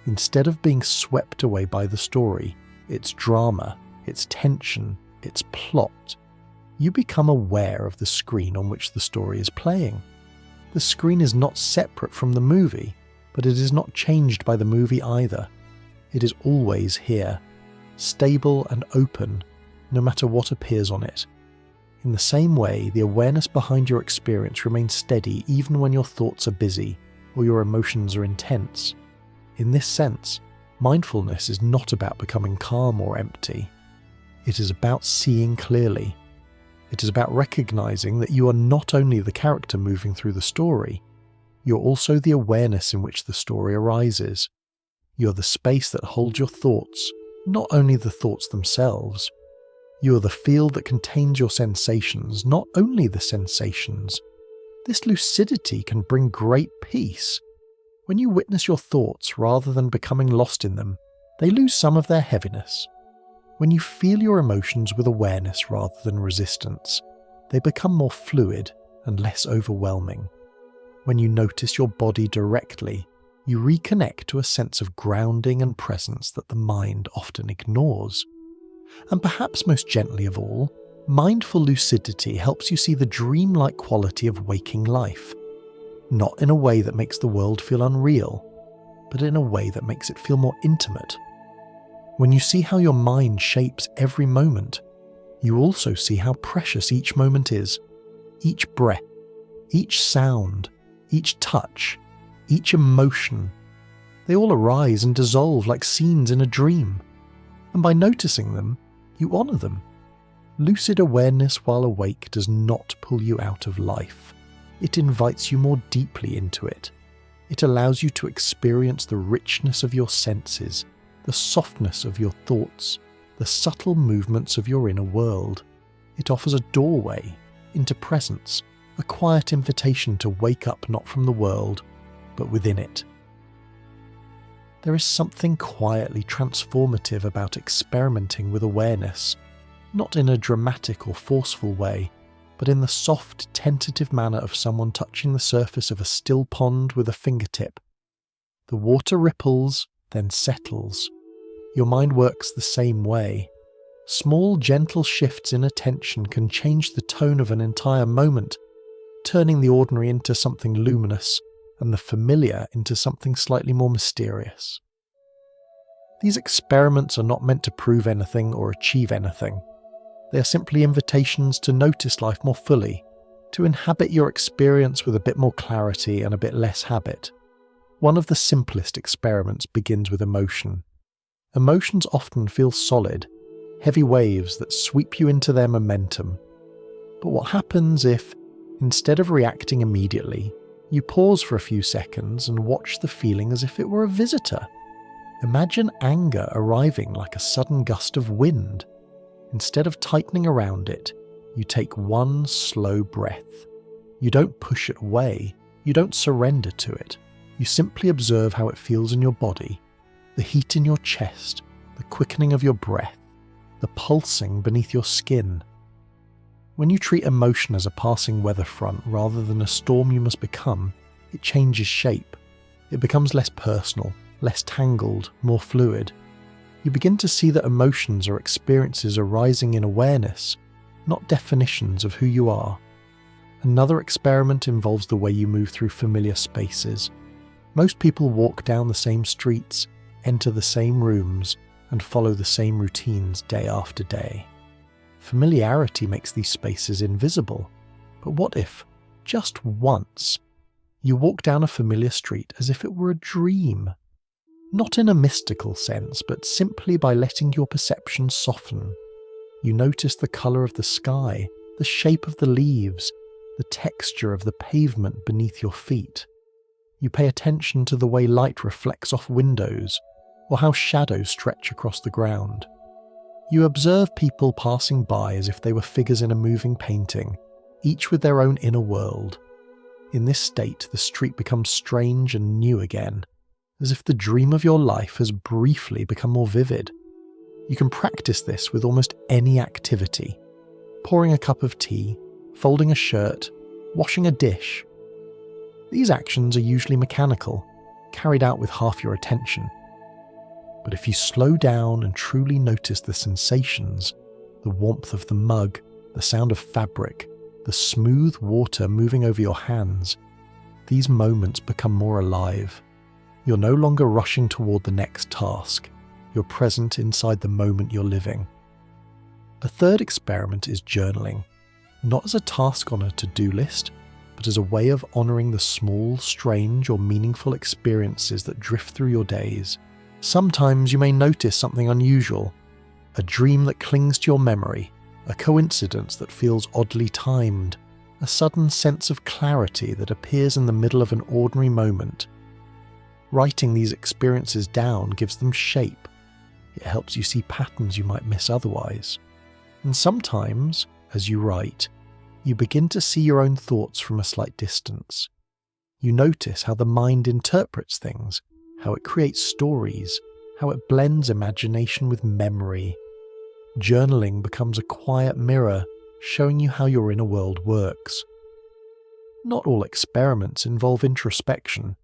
Instead of being swept away by the story, its drama, its tension, its plot, you become aware of the screen on which the story is playing. The screen is not separate from the movie, but it is not changed by the movie either. It is always here, stable and open, no matter what appears on it. In the same way, the awareness behind your experience remains steady even when your thoughts are busy or your emotions are intense. In this sense, mindfulness is not about becoming calm or empty. It is about seeing clearly. It is about recognizing that you are not only the character moving through the story, you're also the awareness in which the story arises. You're the space that holds your thoughts, not only the thoughts themselves. You are the field that contains your sensations, not only the sensations. This lucidity can bring great peace. When you witness your thoughts rather than becoming lost in them, they lose some of their heaviness. When you feel your emotions with awareness rather than resistance, they become more fluid and less overwhelming. When you notice your body directly, you reconnect to a sense of grounding and presence that the mind often ignores. And perhaps most gently of all, mindful lucidity helps you see the dreamlike quality of waking life. Not in a way that makes the world feel unreal, but in a way that makes it feel more intimate. When you see how your mind shapes every moment, you also see how precious each moment is. Each breath, each sound, each touch, each emotion. They all arise and dissolve like scenes in a dream. And by noticing them, you honour them. Lucid awareness while awake does not pull you out of life. It invites you more deeply into it. It allows you to experience the richness of your senses, the softness of your thoughts, the subtle movements of your inner world. It offers a doorway into presence, a quiet invitation to wake up not from the world, but within it. There is something quietly transformative about experimenting with awareness, not in a dramatic or forceful way, but in the soft, tentative manner of someone touching the surface of a still pond with a fingertip. The water ripples, then settles. Your mind works the same way. Small, gentle shifts in attention can change the tone of an entire moment, turning the ordinary into something luminous, and the familiar into something slightly more mysterious. These experiments are not meant to prove anything or achieve anything. They are simply invitations to notice life more fully, to inhabit your experience with a bit more clarity and a bit less habit. One of the simplest experiments begins with emotion. Emotions often feel solid, heavy waves that sweep you into their momentum. But what happens if, instead of reacting immediately, you pause for a few seconds and watch the feeling as if it were a visitor? Imagine anger arriving like a sudden gust of wind. Instead of tightening around it, you take one slow breath. You don't push it away, you don't surrender to it. You simply observe how it feels in your body, the heat in your chest, the quickening of your breath, the pulsing beneath your skin. When you treat emotion as a passing weather front rather than a storm you must become, it changes shape. It becomes less personal, less tangled, more fluid. You begin to see that emotions are experiences arising in awareness, not definitions of who you are. Another experiment involves the way you move through familiar spaces. Most people walk down the same streets, enter the same rooms, and follow the same routines day after day. Familiarity makes these spaces invisible. But what if, just once, you walk down a familiar street as if it were a dream? Not in a mystical sense, but simply by letting your perception soften. You notice the colour of the sky, the shape of the leaves, the texture of the pavement beneath your feet. You pay attention to the way light reflects off windows, or how shadows stretch across the ground. You observe people passing by as if they were figures in a moving painting, each with their own inner world. In this state, the street becomes strange and new again, as if the dream of your life has briefly become more vivid. You can practice this with almost any activity. Pouring a cup of tea, folding a shirt, washing a dish. These actions are usually mechanical, carried out with half your attention. But if you slow down and truly notice the sensations, the warmth of the mug, the sound of fabric, the smooth water moving over your hands, these moments become more alive. You're no longer rushing toward the next task. You're present inside the moment you're living. A third experiment is journaling, not as a task on a to-do list, but as a way of honouring the small, strange or meaningful experiences that drift through your days. Sometimes you may notice something unusual, a dream that clings to your memory, a coincidence that feels oddly timed, a sudden sense of clarity that appears in the middle of an ordinary moment. Writing these experiences down gives them shape. It helps you see patterns you might miss otherwise. And sometimes, as you write, you begin to see your own thoughts from a slight distance. You notice how the mind interprets things, how it creates stories, how it blends imagination with memory. Journaling becomes a quiet mirror, showing you how your inner world works. Not all experiments involve introspection.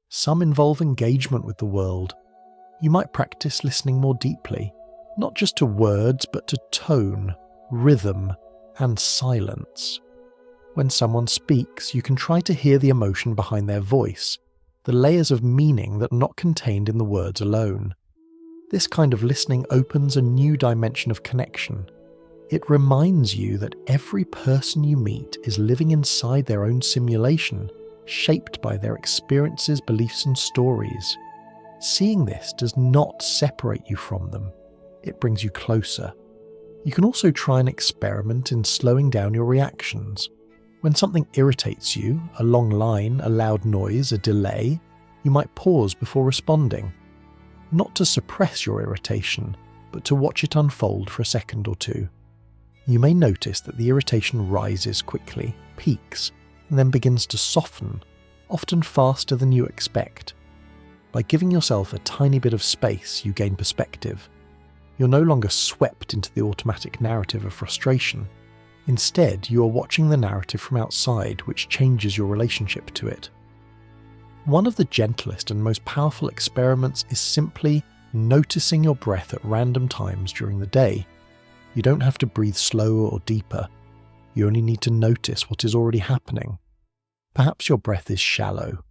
Some involve engagement with the world. You might practice listening more deeply, not just to words, but to tone, rhythm, and silence. When someone speaks, you can try to hear the emotion behind their voice, the layers of meaning that are not contained in the words alone. This kind of listening opens a new dimension of connection. It reminds you that every person you meet is living inside their own simulation, shaped by their experiences, beliefs, and stories. Seeing this does not separate you from them. It brings you closer. You can also try an experiment in slowing down your reactions. When something irritates you, a long line, a loud noise, a delay, you might pause before responding. Not to suppress your irritation, but to watch it unfold for a second or two. You may notice that the irritation rises quickly, peaks, and then begins to soften, often faster than you expect. By giving yourself a tiny bit of space, you gain perspective. You're no longer swept into the automatic narrative of frustration. Instead, you are watching the narrative from outside, which changes your relationship to it. One of the gentlest and most powerful experiments is simply noticing your breath at random times during the day. You don't have to breathe slower or deeper. You only need to notice what is already happening. Perhaps your breath is shallow.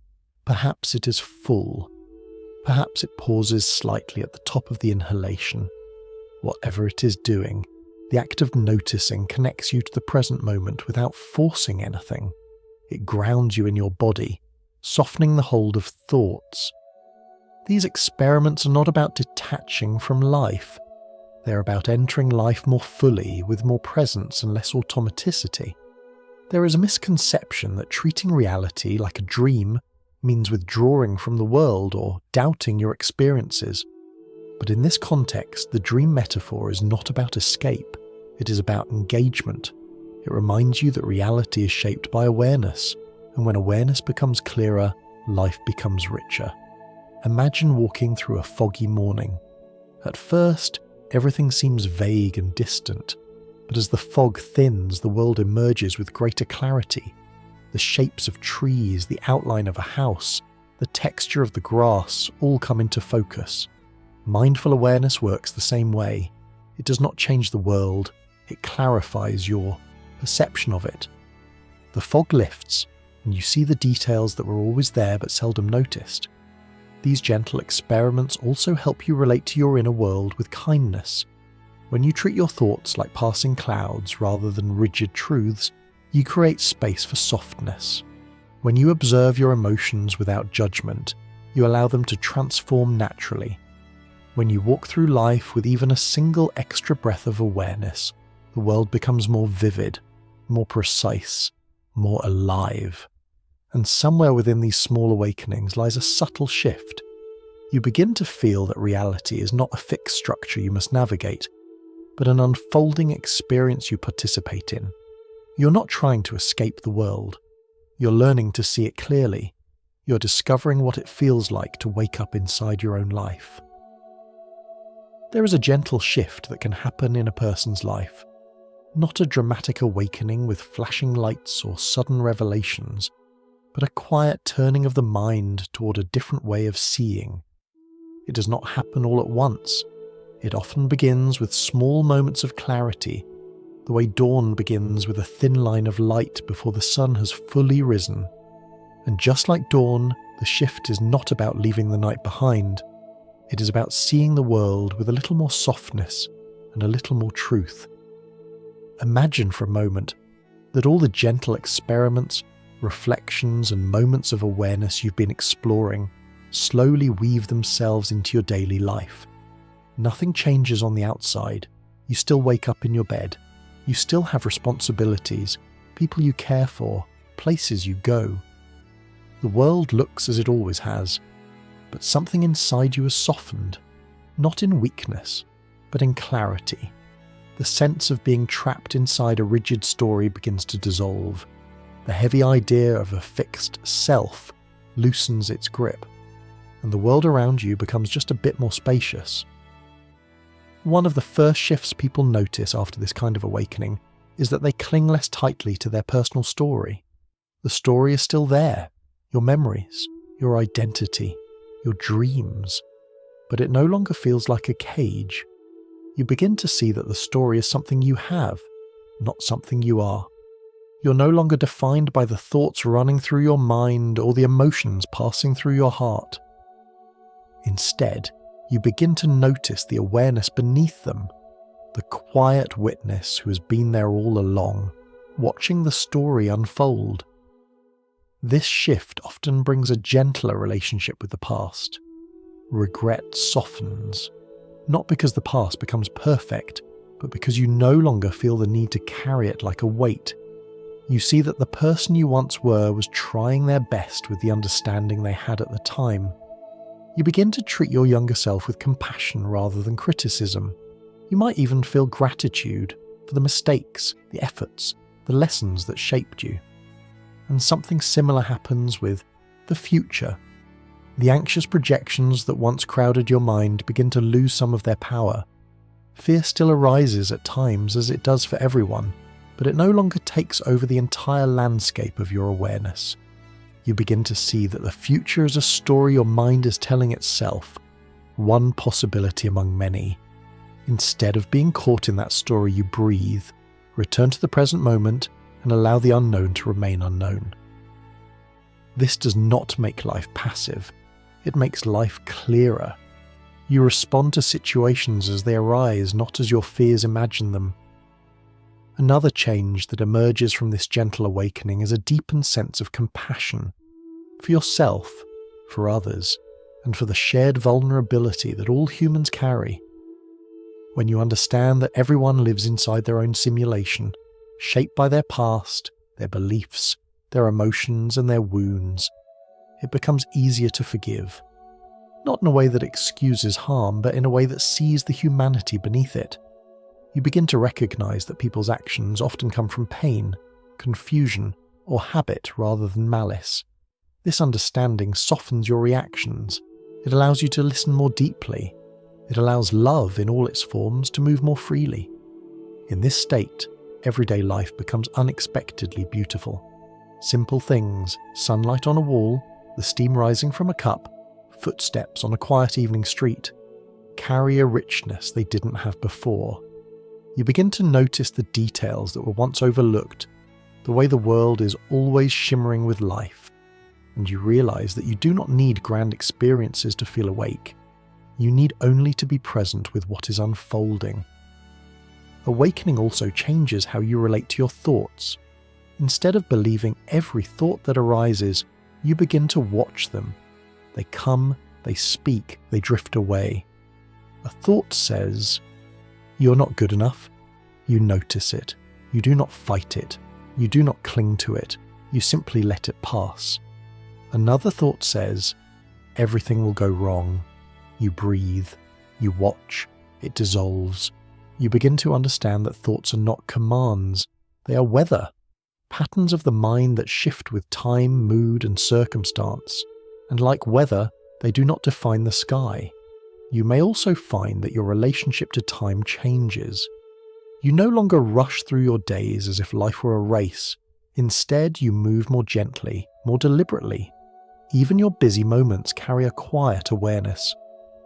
Perhaps it is full. Perhaps it pauses slightly at the top of the inhalation. Whatever it is doing, The act of noticing connects you to the present moment without forcing anything. It grounds you in your body, softening the hold of thoughts. These experiments are not about detaching from life. They're about entering life more fully, with more presence and less automaticity. There is a misconception that treating reality like a dream means withdrawing from the world or doubting your experiences. But in this context, the dream metaphor is not about escape. It is about engagement. It reminds you that reality is shaped by awareness, and when awareness becomes clearer, life becomes richer. Imagine walking through a foggy morning. At first, everything seems vague and distant, but as the fog thins, the world emerges with greater clarity. The shapes of trees, the outline of a house, the texture of the grass all come into focus. Mindful awareness works the same way. It does not change the world, it clarifies your perception of it. The fog lifts, and you see the details that were always there but seldom noticed. These gentle experiments also help you relate to your inner world with kindness. When you treat your thoughts like passing clouds rather than rigid truths, you create space for softness. When you observe your emotions without judgment, you allow them to transform naturally. When you walk through life with even a single extra breath of awareness, the world becomes more vivid, more precise, more alive. And somewhere within these small awakenings lies a subtle shift. You begin to feel that reality is not a fixed structure you must navigate, but an unfolding experience you participate in. You're not trying to escape the world. You're learning to see it clearly. You're discovering what it feels like to wake up inside your own life. There is a gentle shift that can happen in a person's life. Not a dramatic awakening with flashing lights or sudden revelations, but a quiet turning of the mind toward a different way of seeing. It does not happen all at once. It often begins with small moments of clarity, the way dawn begins with a thin line of light before the sun has fully risen. And just like dawn, the shift is not about leaving the night behind. It is about seeing the world with a little more softness and a little more truth. Imagine for a moment that all the gentle experiments, reflections and moments of awareness you've been exploring slowly weave themselves into your daily life. Nothing changes on the outside. You still wake up in your bed. You still have responsibilities, people you care for, places you go. The world looks as it always has, but something inside you has softened, not in weakness, but in clarity. The sense of being trapped inside a rigid story begins to dissolve. The heavy idea of a fixed self loosens its grip, and the world around you becomes just a bit more spacious. One of the first shifts people notice after this kind of awakening is that they cling less tightly to their personal story. The story is still there, your memories, your identity, your dreams, but it no longer feels like a cage. You begin to see that the story is something you have, not something you are. You're no longer defined by the thoughts running through your mind or the emotions passing through your heart. Instead, you begin to notice the awareness beneath them, the quiet witness who has been there all along, watching the story unfold. This shift often brings a gentler relationship with the past. Regret softens, not because the past becomes perfect, but because you no longer feel the need to carry it like a weight. You see that the person you once were was trying their best with the understanding they had at the time. You begin to treat your younger self with compassion rather than criticism. You might even feel gratitude for the mistakes, the efforts, the lessons that shaped you. And something similar happens with the future. The anxious projections that once crowded your mind begin to lose some of their power. Fear still arises at times, as it does for everyone, but it no longer takes over the entire landscape of your awareness. You begin to see that the future is a story your mind is telling itself, one possibility among many. Instead of being caught in that story, you breathe, return to the present moment, and allow the unknown to remain unknown. This does not make life passive. It makes life clearer. You respond to situations as they arise, not as your fears imagine them. Another change that emerges from this gentle awakening is a deepened sense of compassion for yourself, for others, and for the shared vulnerability that all humans carry. When you understand that everyone lives inside their own simulation, shaped by their past, their beliefs, their emotions, and their wounds, it becomes easier to forgive. Not in a way that excuses harm, but in a way that sees the humanity beneath it. You begin to recognize that people's actions often come from pain, confusion, or habit rather than malice. This understanding softens your reactions. It allows you to listen more deeply. It allows love in all its forms to move more freely. In this state, everyday life becomes unexpectedly beautiful. Simple things, sunlight on a wall, the steam rising from a cup, footsteps on a quiet evening street, carry a richness they didn't have before. You begin to notice the details that were once overlooked, the way the world is always shimmering with life, and you realize that you do not need grand experiences to feel awake. You need only to be present with what is unfolding. Awakening also changes how you relate to your thoughts. Instead of believing every thought that arises, you begin to watch them. They come, they speak, they drift away. A thought says, "You're not good enough." You notice it. You do not fight it. You do not cling to it. You simply let it pass. Another thought says, "Everything will go wrong." You breathe. You watch. It dissolves. You begin to understand that thoughts are not commands. They are weather. Patterns of the mind that shift with time, mood, and circumstance. And like weather, they do not define the sky. You may also find that your relationship to time changes. You no longer rush through your days as if life were a race. Instead, you move more gently, more deliberately. Even your busy moments carry a quiet awareness.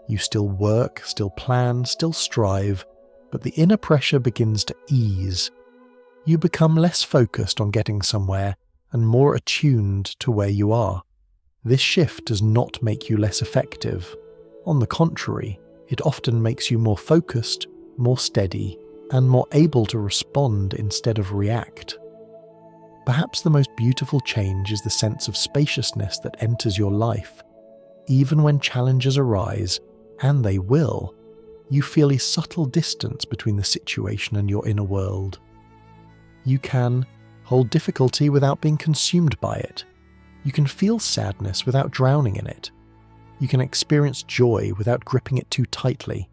You still work, still plan, still strive, but the inner pressure begins to ease. You become less focused on getting somewhere and more attuned to where you are. This shift does not make you less effective. On the contrary, it often makes you more focused, more steady, and more able to respond instead of react. Perhaps the most beautiful change is the sense of spaciousness that enters your life. Even when challenges arise, and they will, you feel a subtle distance between the situation and your inner world. You can hold difficulty without being consumed by it. You can feel sadness without drowning in it. You can experience joy without gripping it too tightly.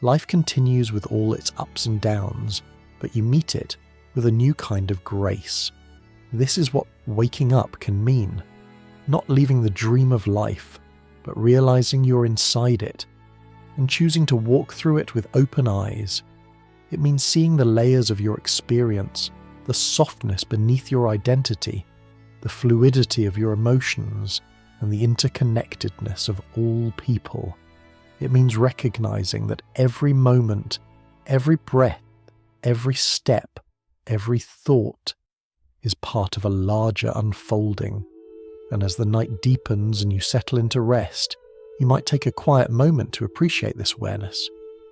Life continues with all its ups and downs, but you meet it with a new kind of grace. This is what waking up can mean. Not leaving the dream of life, but realizing you're inside it, and choosing to walk through it with open eyes. It means seeing the layers of your experience, the softness beneath your identity, the fluidity of your emotions, and the interconnectedness of all people. It means recognizing that every moment, every breath, every step, every thought is part of a larger unfolding. And as the night deepens and you settle into rest, you might take a quiet moment to appreciate this awareness.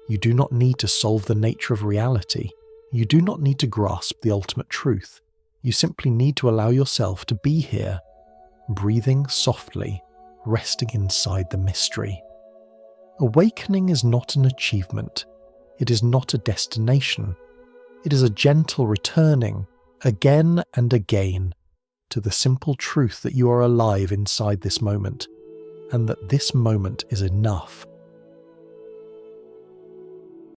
You do not need to solve the nature of reality. You do not need to grasp the ultimate truth. You simply need to allow yourself to be here, breathing softly, resting inside the mystery. Awakening is not an achievement. It is not a destination. It is a gentle returning, again and again, to the simple truth that you are alive inside this moment, and that this moment is enough